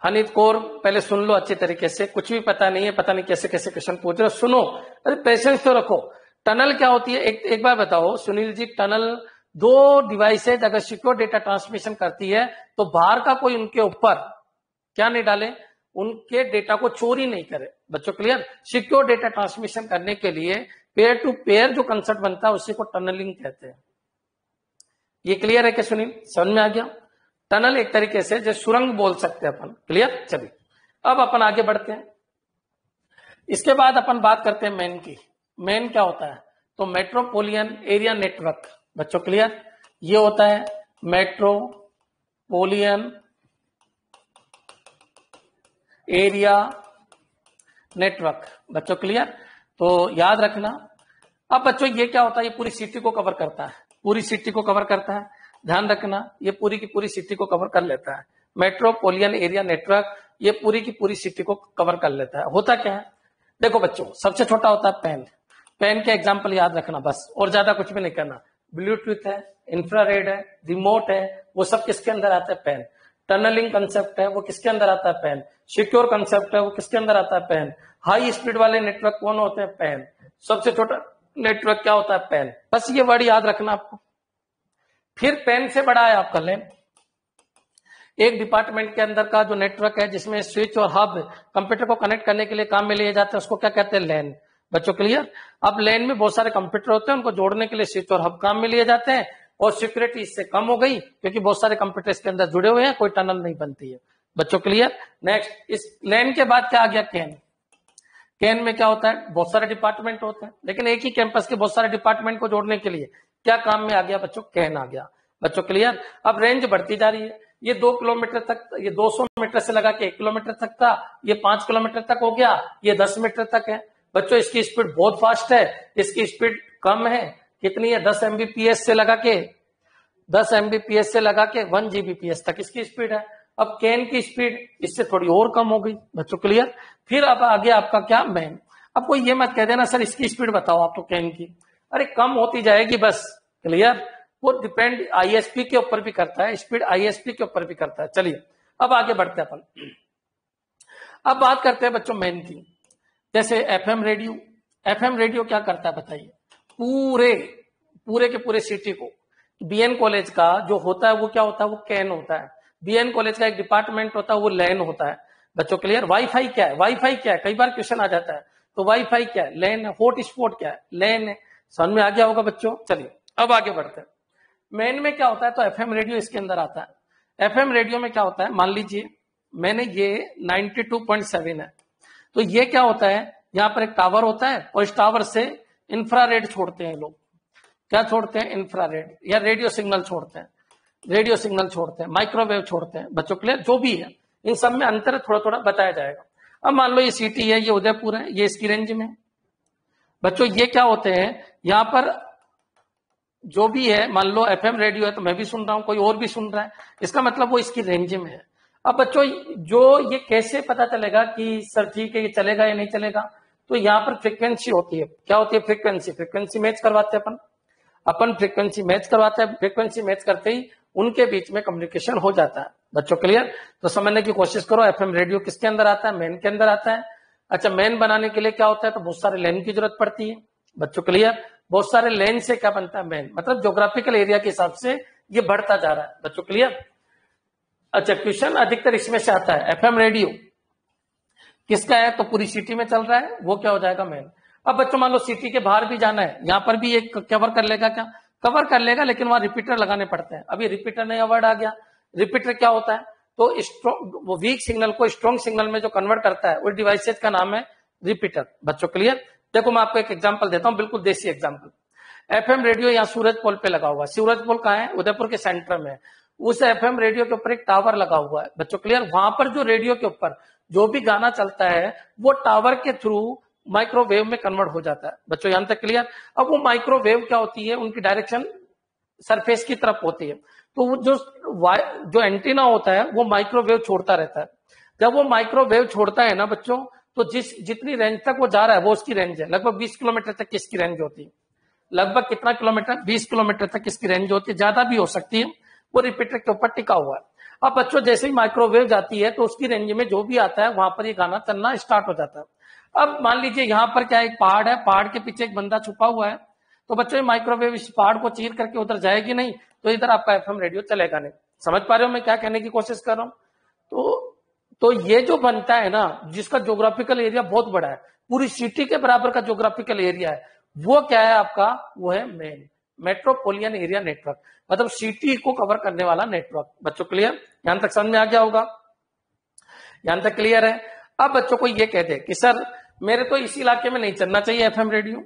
हनीत कौर पहले सुन लो अच्छी तरीके से, कुछ भी पता नहीं है, पता नहीं कैसे कैसे क्वेश्चन पूछ रहे हो, सुनो। अरे पेशेंस तो रखो। टनल क्या होती है? एक बार बताओ सुनील जी, टनल दो डिवाइसेज अगर सिक्योर डेटा ट्रांसमिशन करती है तो बाहर का कोई उनके ऊपर क्या नहीं डाले, उनके डेटा को चोरी नहीं करे। बच्चों क्लियर? सिक्योर डेटा ट्रांसमिशन करने के लिए पेयर टू पेयर जो कंसेप्ट बनता है उसी को टनलिंग कहते हैं। ये क्लियर है क्या सुनील? समझ में आ गया? टनल एक तरीके से जो सुरंग बोल सकते हैं अपन। क्लियर? चलिए अब अपन आगे बढ़ते हैं। इसके बाद अपन बात करते हैं मेन की। मेन क्या होता है? तो मेट्रोपोलियन एरिया नेटवर्क। बच्चों क्लियर? ये होता है मेट्रोपोलियन एरिया नेटवर्क। बच्चों क्लियर? तो याद रखना। अब बच्चों ये क्या होता है? ये पूरी सिटी को कवर करता है, पूरी सिटी को कवर करता है। ध्यान रखना, ये पूरी की पूरी सिटी को कवर कर लेता है। मेट्रोपोलियन एरिया नेटवर्क ये पूरी की पूरी सिटी को कवर कर लेता है। होता क्या है? देखो बच्चों, सबसे छोटा होता है पेन। पेन के एग्जाम्पल याद रखना बस, और ज्यादा कुछ भी नहीं करना। ब्लूटूथ है, इंफ्रारेड है, रिमोट है, वो सब किसके अंदर आता है? पेन। टनलिंग कंसेप्ट है, वो किसके अंदर आता है? पेन। सिक्योर कंसेप्ट है, वो किसके अंदर आता है? पेन। हाई स्पीड वाले नेटवर्क कौन होते हैं? पेन। सबसे छोटा नेटवर्क क्या होता है? पेन। बस ये वर्ड याद रखना आपको। फिर पेन से बड़ा है आपका लैन। एक डिपार्टमेंट के अंदर का जो नेटवर्क है जिसमें स्विच और हब कंप्यूटर को कनेक्ट करने के लिए काम में लिए जाते हैं, उसको क्या कहते हैं? लैन। बच्चों क्लियर? अब लैन में बहुत सारे कंप्यूटर होते हैं, उनको जोड़ने के लिए स्विच और हब काम में लिए जाते हैं, और सिक्योरिटी इससे कम हो गई क्योंकि बहुत सारे कंप्यूटर इसके अंदर जुड़े हुए हैं, कोई टनल नहीं बनती है। बच्चों क्लियर? नेक्स्ट, इस लैन के बाद क्या आ गया? कैन। कैन में क्या होता है? बहुत सारे डिपार्टमेंट होते हैं, लेकिन एक ही कैंपस के बहुत सारे डिपार्टमेंट को जोड़ने के लिए क्या काम में आ गया? बच्चों कैन आ गया। बच्चों क्लियर? अब रेंज बढ़ती जा रही है। ये 2 किलोमीटर तक, ये 200 मीटर से लगा के 1 किलोमीटर तक था, ये 5 किलोमीटर तक हो गया, ये 10 मीटर तक है। बच्चों इसकी स्पीड बहुत फास्ट है, इसकी स्पीड कम है। कितनी है? 10 एमबीपीएस से लगा के 10 एमबीपीएस से लगा के 1 जीबीपीएस तक इसकी स्पीड है। अब कैन की स्पीड इससे थोड़ी और कम हो गई। बच्चों क्लियर? फिर अब आगे आपका क्या? मैन। अब कोई ये मत कह देना सर इसकी स्पीड बताओ आप तो कैन की, अरे कम होती जाएगी बस। क्लियर? वो डिपेंड आईएसपी के ऊपर भी करता है, स्पीड आईएसपी के ऊपर भी करता है। चलिए अब आगे बढ़ते हैं अपन। अब बात करते हैं बच्चों मेन की। जैसे एफएम रेडियो, एफएम रेडियो क्या करता है बताइए? पूरे के पूरे सिटी को, बीएन कॉलेज का जो होता है वो क्या होता है? वो कैन होता है। बीएन कॉलेज का एक डिपार्टमेंट होता है, वो लैन होता है। बच्चों क्लियर? वाईफाई क्या है? वाईफाई क्या है? कई बार क्वेश्चन आ जाता है। तो वाईफाई क्या है? लैन है। हॉटस्पॉट क्या है? लैन है। समझ में आ गया होगा बच्चों? चलिए अब आगे बढ़ते हैं। मेन में क्या होता है? तो एफएम रेडियो इसके अंदर आता है। एफएम रेडियो में क्या होता है? मान लीजिए मैंने ये 92.7 है, तो ये क्या होता है? यहां पर एक टावर होता है और इस टावर से इंफ्रारेड छोड़ते हैं लोग। क्या छोड़ते हैं? इंफ्रारेड या रेडियो सिग्नल छोड़ते हैं। रेडियो सिग्नल छोड़ते हैं, माइक्रोवेव छोड़ते हैं। बच्चों क्लियर? जो भी है इन सब में अंतर थोड़ा थोड़ा बताया जाएगा। अब मान लो ये सिटी है, ये उदयपुर है, ये इसकी रेंज में। बच्चों ये क्या होते हैं? यहां पर जो भी है, मान लो एफएम रेडियो है तो मैं भी सुन रहा हूं, कोई और भी सुन रहा है, इसका मतलब वो इसकी रेंज में है। अब बच्चों जो ये कैसे पता चलेगा कि सर ठीक है ये चलेगा या नहीं चलेगा? तो यहाँ पर फ्रीक्वेंसी होती है। क्या होती है? फ्रीक्वेंसी। फ्रीक्वेंसी मैच करवाते हैं अपन फ्रीक्वेंसी मैच करवाते हैं। फ्रीक्वेंसी मैच करते ही उनके बीच में कम्युनिकेशन हो जाता है। बच्चों क्लियर? तो समझने की कोशिश करो, एफएम रेडियो किसके अंदर आता है? मेन के अंदर आता है। अच्छा, मेन बनाने के लिए क्या होता है? तो बहुत सारे लेन की जरूरत पड़ती है। बच्चों क्लियर? बहुत सारे लेन से क्या बनता है? मेन। मतलब ज्योग्राफिकल एरिया के हिसाब से ये बढ़ता जा रहा है। बच्चों क्लियर? अच्छा, क्वेश्चन अधिकतर इसमें से आता है। एफएम रेडियो किसका है? तो पूरी सिटी में चल रहा है, वो क्या हो जाएगा? मेन। अब बच्चों मान लो सिटी के बाहर भी जाना है, यहां पर भी एक कवर कर लेगा। क्या कवर कर लेगा? लेकिन वहां रिपीटर लगाने पड़ते हैं। अभी रिपीटर नया वर्ड आ गया। रिपीटर क्या होता है? तो स्ट्रॉन्ग, वो वीक सिग्नल को स्ट्रॉन्ग सिग्नल में जो कन्वर्ट करता है, उस डिवाइसेज का नाम है रिपीटर। बच्चों क्लियर? देखो मैं आपको एक एग्जांपल देता हूं, बिल्कुल देसी एग्जांपल। एफएम रेडियो यहाँ सूरज पोल पे लगा हुआ है। सूरज पोल कहाँ है? उदयपुर के सेंटर में। उस एफएम रेडियो के ऊपर एक टावर लगा हुआ है। बच्चों क्लियर? वहां पर जो रेडियो के ऊपर जो भी गाना चलता है वो टावर के थ्रू माइक्रोवेव में कन्वर्ट हो जाता है। बच्चों यहां तक क्लियर? अब वो माइक्रोवेव क्या होती है? उनकी डायरेक्शन सरफेस की तरफ होती है। तो वो जो एंटीना होता है वो माइक्रोवेव छोड़ता रहता है। जब वो माइक्रोवेव छोड़ता है ना बच्चों, तो जितनी रेंज तक वो जा रहा है वो उसकी रेंज है। लगभग 20 किलोमीटर तक इसकी रेंज होती है। लगभग कितना किलोमीटर? 20 किलोमीटर तक इसकी रेंज होती है, ज्यादा भी हो सकती है। वो रिपीटर के ऊपर टिका हुआ है। अब बच्चों जैसे ही माइक्रोवेव जाती है तो उसकी रेंज में जो भी आता है वहां पर ये गाना चलना स्टार्ट हो जाता है। अब मान लीजिए यहाँ पर क्या एक पहाड़ है, पहाड़ के पीछे एक बंदा छुपा हुआ है, तो बच्चों ये माइक्रोवेव इस पहाड़ को चीर करके उधर जाएगी नहीं, तो इधर आपका एफएम रेडियो चलेगा नहीं। समझ पा रहे हो मैं क्या कहने की कोशिश कर रहा हूँ? तो ये जो बनता है ना, जिसका ज्योग्राफिकल एरिया बहुत बड़ा है, पूरी सिटी के बराबर का ज्योग्राफिकल एरिया है, वो क्या है आपका? वो है मेन मेट्रोपोलियन एरिया नेटवर्क। मतलब सिटी को कवर करने वाला नेटवर्क। बच्चों क्लियर? यहां तक समझ में आ गया होगा? यहां तक क्लियर है? अब बच्चों को ये कहते हैं कि सर मेरे तो इस इलाके में नहीं चलना चाहिए एफएम रेडियो।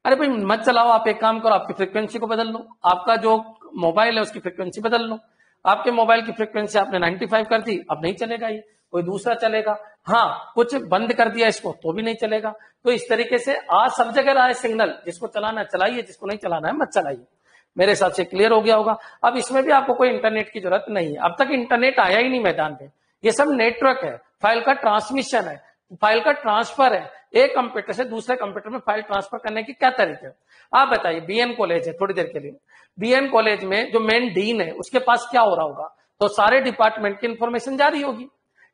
अरे भाई मत चलाओ, आप एक काम करो, आपकी फ्रीक्वेंसी को बदल लो। आपका जो मोबाइल है उसकी फ्रीक्वेंसी बदल लो। आपके मोबाइल की फ्रीक्वेंसी आपने 95 कर दी, अब नहीं चलेगा, ये कोई दूसरा चलेगा। हाँ, कुछ बंद कर दिया इसको तो भी नहीं चलेगा। तो इस तरीके से आज सब जगह रहा है सिग्नल, जिसको चलाना है चलाइए, जिसको नहीं चलाना है मत चलाइए। मेरे हिसाब से क्लियर हो गया होगा। अब इसमें भी आपको कोई इंटरनेट की जरूरत नहीं है। अब तक इंटरनेट आया ही नहीं मैदान में। ये सब नेटवर्क है, फाइल का ट्रांसमिशन है, फाइल का ट्रांसफर है। एक कंप्यूटर से दूसरे कंप्यूटर में फाइल ट्रांसफर करने के क्या तरीके हैं? आप बताइए। बीएन कॉलेज है, थोड़ी देर के लिए बीएन कॉलेज में जो मेन डीन है उसके पास क्या हो रहा होगा? तो सारे डिपार्टमेंट की इंफॉर्मेशन जारी होगी।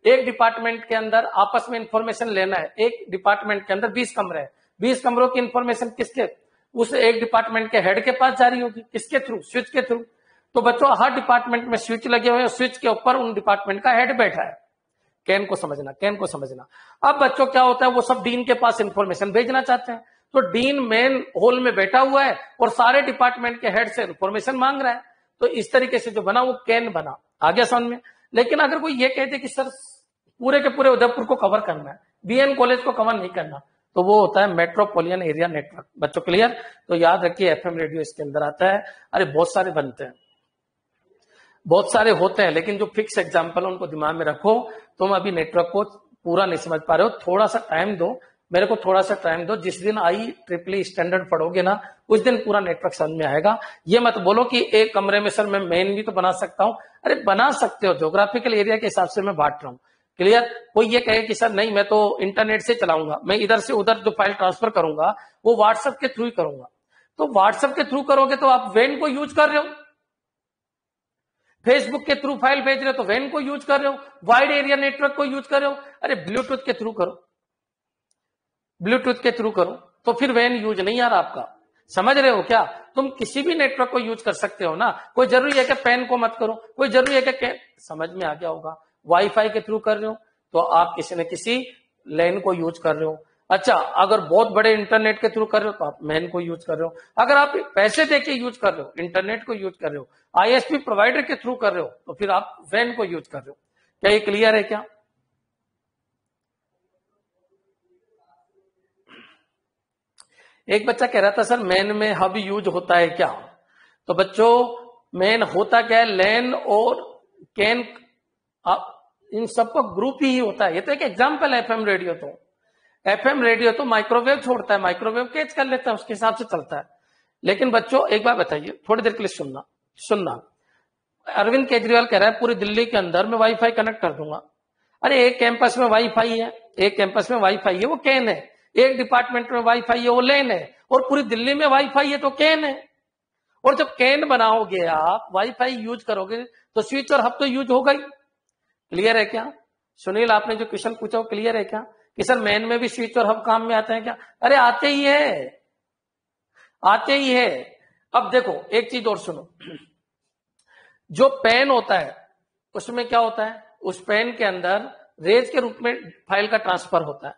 एक डिपार्टमेंट के अंदर आपस में इंफॉर्मेशन लेना है। एक डिपार्टमेंट के अंदर 20 कमरे हैं, 20 कमरों की इंफॉर्मेशन किसके? उस एक डिपार्टमेंट के हेड के पास जारी होगी। किसके थ्रू? स्विच के थ्रू। तो बच्चों हर डिपार्टमेंट में स्विच लगे हुए हैं, स्विच के ऊपर उन डिपार्टमेंट का हेड बैठा है। कैन को समझना, कैन को समझना। अब बच्चों क्या होता है? वो सब डीन के पास इंफॉर्मेशन भेजना चाहते हैं, तो डीन मेन हॉल में बैठा हुआ है और सारे डिपार्टमेंट के हेड से इंफॉर्मेशन मांग रहा है। तो इस तरीके से जो बना वो कैन बना। आगे समझ में? लेकिन अगर कोई ये कहते कि सर पूरे के पूरे उदयपुर को कवर करना है, बीएन कॉलेज को कवर नहीं करना, तो वो होता है मेट्रोपोलियन एरिया नेटवर्क। बच्चों क्लियर? तो याद रखिए एफएम रेडियो इसके अंदर आता है। अरे बहुत सारे बनते हैं, बहुत सारे होते हैं, लेकिन जो फिक्स एग्जांपल है उनको दिमाग में रखो। तुम अभी नेटवर्क को पूरा नहीं समझ पा रहे हो, थोड़ा सा टाइम दो मेरे को, थोड़ा सा टाइम दो। जिस दिन IEEE स्टैंडर्ड पढ़ोगे ना, उस दिन पूरा नेटवर्क समझ में आएगा। ये मत बोलो कि एक कमरे में सर मैं मेन भी तो बना सकता हूं। अरे बना सकते हो, ज्योग्राफिकल एरिया के हिसाब से मैं बांट रहा हूं। क्लियर? कोई ये कहे कि सर नहीं मैं तो इंटरनेट से चलाऊंगा, मैं इधर से उधर जो फाइल ट्रांसफर करूंगा वो व्हाट्सएप के थ्रू ही करूंगा। तो व्हाट्सएप के थ्रू करोगे तो आप वेन को यूज कर रहे हो। फेसबुक के थ्रू फाइल भेज रहे हो तो वैन को यूज कर रहे हो, वाइड एरिया नेटवर्क को यूज कर रहे हो, अरे ब्लूटूथ के थ्रू करो, ब्लूटूथ के थ्रू करो, तो फिर वैन यूज नहीं आ रहा आपका। समझ रहे हो क्या? तुम किसी भी नेटवर्क को यूज कर सकते हो ना, कोई जरूरी है कि पैन को मत करो, कोई जरूरी है कि समझ में आ गया होगा। वाईफाई के थ्रू कर रहे हो तो आप किसी न किसी लैन को यूज कर रहे हो। अच्छा, अगर बहुत बड़े इंटरनेट के थ्रू कर रहे हो तो आप मैन को यूज कर रहे हो। अगर आप पैसे देके यूज कर रहे हो, इंटरनेट को यूज कर रहे हो, आईएसपी प्रोवाइडर के थ्रू कर रहे हो, तो फिर आप वैन को यूज कर रहे हो। क्या ये क्लियर है क्या? एक बच्चा कह रहा था सर मैन में हब यूज होता है क्या? तो बच्चों मैन होता क्या है, लैन और कैन इन सबका ग्रुप ही होता है। ये तो एक एग्जाम्पल है। एफएम रेडियो तो माइक्रोवेव छोड़ता है, माइक्रोवेव कैच कर लेता है, उसके हिसाब से चलता है। लेकिन बच्चों एक बात बताइए, थोड़ी देर के लिए सुनना। अरविंद केजरीवाल कह रहा है पूरी दिल्ली के अंदर मैं वाईफाई कनेक्ट कर दूंगा। अरे एक कैंपस में वाईफाई है, एक कैंपस में वाईफाई है, वो कैन है। एक डिपार्टमेंट में वाईफाई है, वो लैन है। और पूरी दिल्ली में वाईफाई है तो कैन है। और जब कैन बनाओगे आप, वाईफाई यूज करोगे, तो स्विच और हब तो यूज होगा ही। क्लियर है क्या? सुनील, आपने जो क्वेश्चन पूछा वो क्लियर है क्या कि सर मैन में भी स्विच और हब काम में आते हैं क्या? अरे आते ही है, आते ही है। अब देखो एक चीज और सुनो, जो पेन होता है उसमें क्या होता है, उस पेन के अंदर रेज के रूप में फाइल का ट्रांसफर होता है।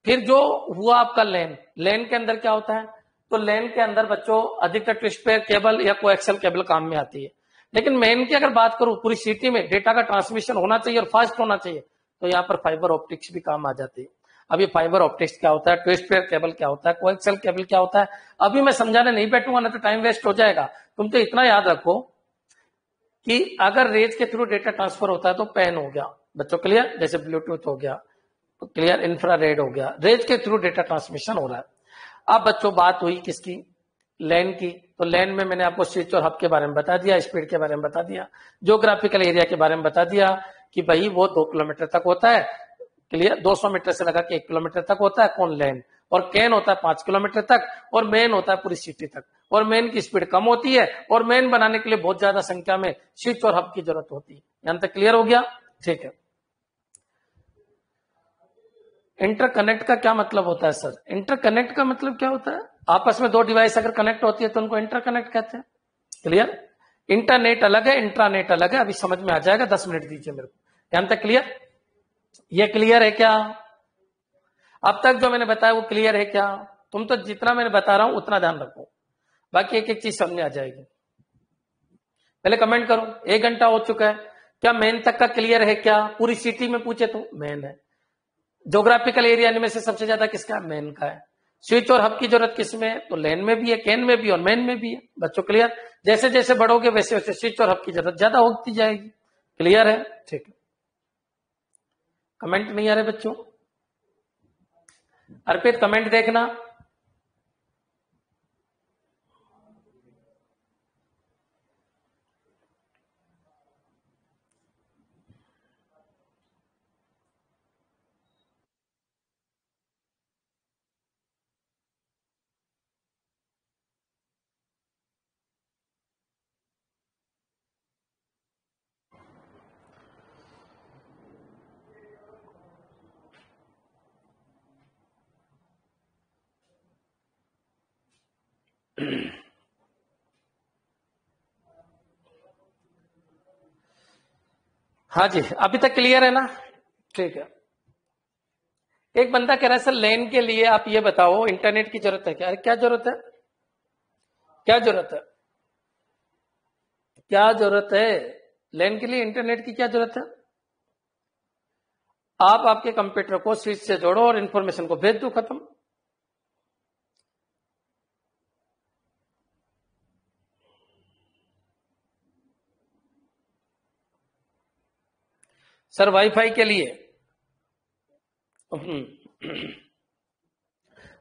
फिर जो हुआ आपका लैन के अंदर क्या होता है, तो लैन के अंदर बच्चों अधिकतर ट्विस्ट पेयर केबल या कोएक्सियल केबल काम में आती है। लेकिन मेन की अगर बात करूं, पूरी सिटी में डेटा का ट्रांसमिशन होना चाहिए और फास्ट होना चाहिए, तो यहाँ पर फाइबर ऑप्टिक्स भी काम आ जाती है। अभी फाइबर ऑप्टिक्स क्या होता है, ट्विस्ट पेयर केबल क्या होता है, कोएक्सियल केबल क्या होता है, अभी मैं समझाने नहीं बैठूंगा, ना तो टाइम वेस्ट हो जाएगा। तुम तो इतना याद रखो कि अगर रेज के थ्रू डेटा ट्रांसफर होता है तो पैन हो गया बच्चों, क्लियर? जैसे ब्लूटूथ हो गया, तो क्लियर, इंफ्रारेड हो गया, रेज के थ्रू डेटा ट्रांसमिशन हो रहा है। अब बच्चों बात हुई किसकी, लैन की। तो लैन में मैंने आपको स्विच और हब के बारे में बता दिया, स्पीड के बारे में बता दिया, ज्योग्राफिकल एरिया के बारे में बता दिया कि भाई वो 2 किलोमीटर तक होता है, क्लियर, 200 मीटर से लगा के 1 किलोमीटर तक होता है कौन, लैन। और कैन होता है 5 किलोमीटर तक, और मेन होता है पूरी सिटी तक। और मेन की स्पीड कम होती है, और मेन बनाने के लिए बहुत ज्यादा संख्या में स्विच और हब की जरूरत होती है। यहां तक क्लियर हो गया? ठीक है। इंटरकनेक्ट का क्या मतलब होता है सर? इंटरकनेक्ट का मतलब क्या होता है, आपस में 2 डिवाइस अगर कनेक्ट होती है तो उनको इंटरकनेक्ट कहते हैं। क्लियर? इंटरनेट अलग है, इंट्रानेट अलग है, अभी समझ में आ जाएगा, 10 मिनट दीजिए मेरे को। यहां तक क्लियर? ये क्लियर है क्या? अब तक जो मैंने बताया वो क्लियर है क्या? तुम तो जितना मैंने बता रहा हूं उतना ध्यान रखो, बाकी एक एक चीज समझ में आ जाएगी। पहले कमेंट करो, 1 घंटा हो चुका है, क्या मेन तक का क्लियर है क्या? पूरी सिटी में पूछे तो मेन है। ज्योग्राफिकल एरिया में से सबसे ज्यादा किसका है? मेन का है। स्विच और हब की जरूरत किसमें है? तो लैन में भी है, कैन में भी और मेन में भी है। बच्चों क्लियर? जैसे जैसे बढ़ोगे वैसे वैसे स्विच और हब की जरूरत ज्यादा होती जाएगी। क्लियर है? ठीक है। कमेंट नहीं आ रहे बच्चों? अर्पित कमेंट देखना। हाँ जी, अभी तक क्लियर है ना? ठीक है। एक बंदा कह रहा है सर लैन के लिए आप ये बताओ इंटरनेट की जरूरत है क्या? अरे क्या जरूरत है, क्या जरूरत है, क्या जरूरत है? लैन के लिए इंटरनेट की क्या जरूरत है? आप आपके कंप्यूटर को स्विच से जोड़ो और इंफॉर्मेशन को भेज दो, खत्म। सर वाईफाई के लिए,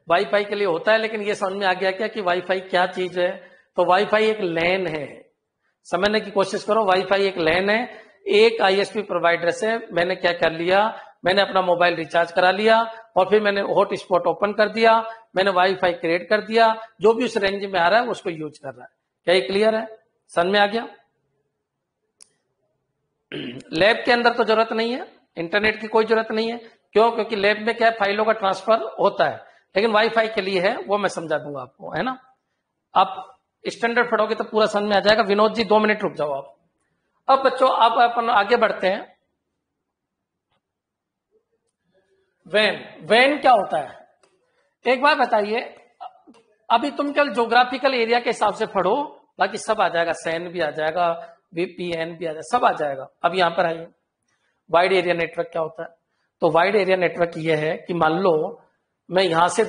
वाईफाई के लिए होता है, लेकिन ये समझ में आ गया क्या कि वाईफाई क्या चीज है? तो वाईफाई एक लैन है। समझने की कोशिश करो, वाईफाई एक लैन है। एक आईएसपी प्रोवाइडर से मैंने क्या कर लिया, मैंने अपना मोबाइल रिचार्ज करा लिया और फिर मैंने हॉटस्पॉट ओपन कर दिया, मैंने वाईफाई क्रिएट कर दिया, जो भी उस रेंज में आ रहा है उसको यूज कर रहा है। क्या ये क्लियर है? समझ में आ गया? लैब के अंदर तो जरूरत नहीं है, इंटरनेट की कोई जरूरत नहीं है। क्यों? क्योंकि लैब में क्या है, फाइलों का ट्रांसफर होता है, लेकिन वाईफाई के लिए है, वो मैं समझा दूंगा आपको, है ना। आप स्टैंडर्ड पढ़ोगे तो पूरा समझ में आ जाएगा। विनोद जी 2 मिनट रुक जाओ आप। अब बच्चों आप अपन आगे बढ़ते हैं। वैन क्या होता है, एक बार बताइए। अभी तुम कल ज्योग्राफिकल एरिया के हिसाब से पढ़ो, बाकी सब आ जाएगा, सैन भी आ जाएगा, वीपीएन भी आ जाएगा, सब आ जाएगा। अब यहां पर आइए, वाइड एरिया नेटवर्क क्या होता है। तो वाइड एरिया नेटवर्क ये है कि मान लो मैं यहां से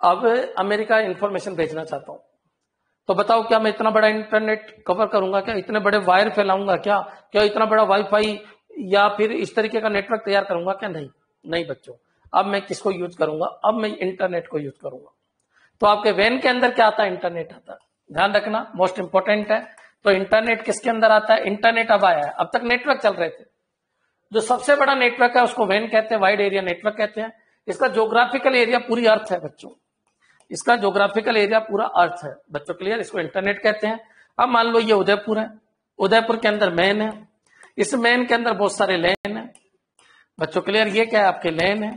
अब अमेरिका इंफॉर्मेशन भेजना चाहता हूं, तो बताओ क्या मैं इतना बड़ा इंटरनेट कवर करूंगा क्या, इतने बड़े वायर फैलाऊंगा क्या, क्या इतना बड़ा वाईफाई या फिर इस तरीके का नेटवर्क तैयार करूंगा क्या? नहीं बच्चों। अब मैं किसको यूज करूंगा, अब मैं इंटरनेट को यूज करूंगा। तो आपके वैन के अंदर क्या आता है, इंटरनेट आता है, ध्यान रखना, मोस्ट इंपोर्टेंट है। तो इंटरनेट किसके अंदर आता है, इंटरनेट अब आया है, अब तक नेटवर्क चल रहे थे। जो सबसे बड़ा नेटवर्क है उसको वैन कहते हैं, वाइड एरिया नेटवर्क कहते हैं। इसका ज्योग्राफिकल एरिया पूरी अर्थ है बच्चों, इसका ज्योग्राफिकल एरिया पूरा अर्थ है बच्चों, क्लियर। इसको इंटरनेट कहते हैं। अब मान लो ये उदयपुर है, उदयपुर के अंदर मैन है, इस मैन के अंदर बहुत सारे लैन है बच्चों, क्लियर। ये क्या है, आपके लैन है,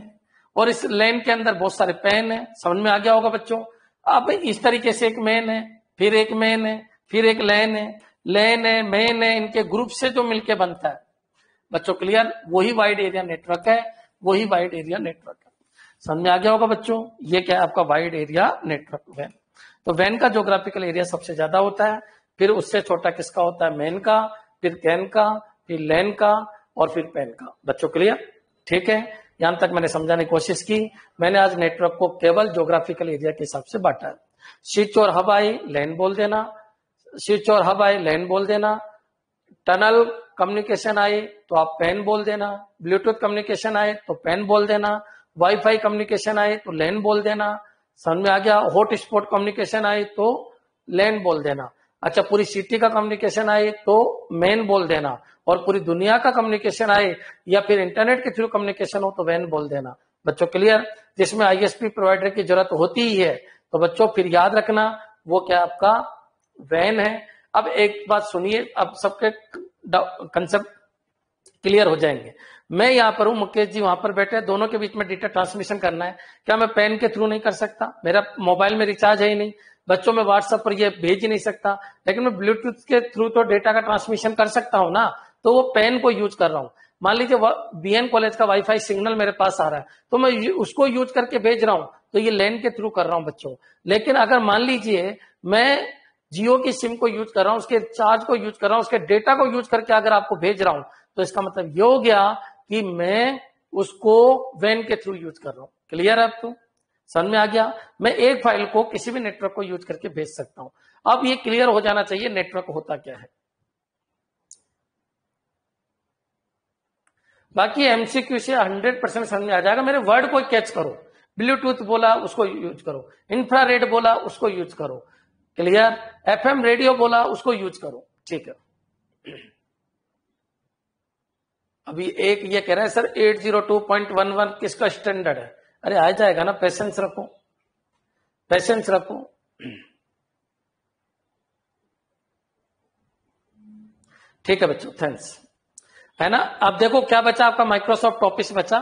और इस लैन के अंदर बहुत सारे पैन है, समझ में आ गया होगा बच्चों। अब इस तरीके से एक मैन है, फिर एक मैन है, फिर एक लैन है, लैन है, मैन है, इनके ग्रुप से जो मिलके बनता है बच्चों, क्लियर, वही वाइड एरिया नेटवर्क है, वही वाइड एरिया नेटवर्क है। समझ में आ गया होगा बच्चों। ये क्या है, आपका वाइड एरिया नेटवर्क वैन। तो वैन का ज्योग्राफिकल एरिया सबसे ज्यादा होता है, फिर उससे छोटा किसका होता है, मैन का, फिर कैन का, फिर लैन का, और फिर पैन का बच्चों, क्लियर, ठीक है। यहां तक मैंने समझाने की कोशिश की। मैंने आज नेटवर्क को केवल ज्योग्राफिकल एरिया के हिसाब से बांटा है। स्विच और हब आए, लैन बोल देना, स्विच और हब आए, लैन बोल देना। टनल कम्युनिकेशन आए तो आप पैन बोल देना, ब्लूटूथ कम्युनिकेशन आए तो पैन बोल देना, वाईफाई कम्युनिकेशन आए तो लैन बोल देना, समझ में आ गया। हॉट स्पॉट कम्युनिकेशन आए तो लैन बोल देना। अच्छा, पूरी सिटी का कम्युनिकेशन आए तो मैन बोल देना, और पूरी दुनिया का कम्युनिकेशन आए या फिर इंटरनेट के थ्रू कम्युनिकेशन हो तो वैन बोल देना बच्चों, क्लियर। जिसमें आईएसपी प्रोवाइडर की जरूरत होती ही है, तो बच्चों फिर याद रखना वो क्या आपका वैन है। अब एक बात सुनिए, अब सबके कंसेप्ट क्लियर हो जाएंगे। मैं यहां पर हूं, मुकेश जी वहां पर बैठे, दोनों के बीच में डेटा ट्रांसमिशन करना है। क्या मैं पेन के थ्रू नहीं कर सकता? मेरा मोबाइल में रिचार्ज है ही नहीं बच्चों, मैं व्हाट्सएप पर ये भेज ही नहीं सकता, लेकिन मैं ब्लूटूथ के थ्रू तो डेटा का ट्रांसमिशन कर सकता हूं ना। तो वो पेन को यूज कर रहा हूं। मान लीजिए बीएन कॉलेज का वाईफाई सिग्नल मेरे पास आ रहा है, तो मैं उसको यूज करके भेज रहा हूं, तो ये लैन के थ्रू कर रहा हूं बच्चों। लेकिन अगर मान लीजिए मैं जियो की सिम को यूज कर रहा हूं, उसके चार्ज को यूज कर रहा हूं, उसके डेटा को यूज करके अगर आपको भेज रहा हूं, तो इसका मतलब ये हो गया कि मैं उसको वैन के थ्रू यूज कर रहा हूं। क्लियर है आपको? समझ में आ गया? मैं एक फाइल को किसी भी नेटवर्क को यूज करके भेज सकता हूं। अब ये क्लियर हो जाना चाहिए नेटवर्क होता क्या है। बाकी एमसीक्यू से 100% समझ में आ जाएगा। मेरे वर्ड को कैच करो, ब्लूटूथ बोला उसको यूज करो, इंफ्रारेड बोला उसको यूज करो, क्लियर, एफएम रेडियो बोला उसको यूज करो, ठीक है। अभी एक ये कह रहा है सर 802.11 किसका स्टैंडर्ड है? अरे आ जाएगा ना, पेशेंस रखो, पेशेंस रखो। ठीक है बच्चों, थैंक्स, है ना। अब देखो क्या बचा आपका, माइक्रोसॉफ्ट ऑफिस बचा,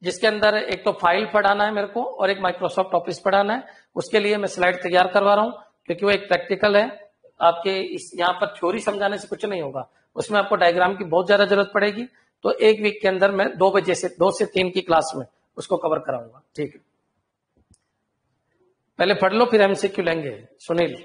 जिसके अंदर एक तो फाइल पढ़ाना है मेरे को और एक माइक्रोसॉफ्ट ऑफिस पढ़ाना है। उसके लिए मैं स्लाइड तैयार करवा रहा हूं, क्योंकि वो एक प्रैक्टिकल है। आपके इस यहाँ पर थ्योरी समझाने से कुछ नहीं होगा, उसमें आपको डायग्राम की बहुत ज्यादा जरूरत पड़ेगी। तो एक वीक के अंदर मैं 2 से 3 की क्लास में उसको कवर कराऊंगा, ठीक है। पहले पढ़ लो फिर एमसीक्यू लेंगे। सुनील।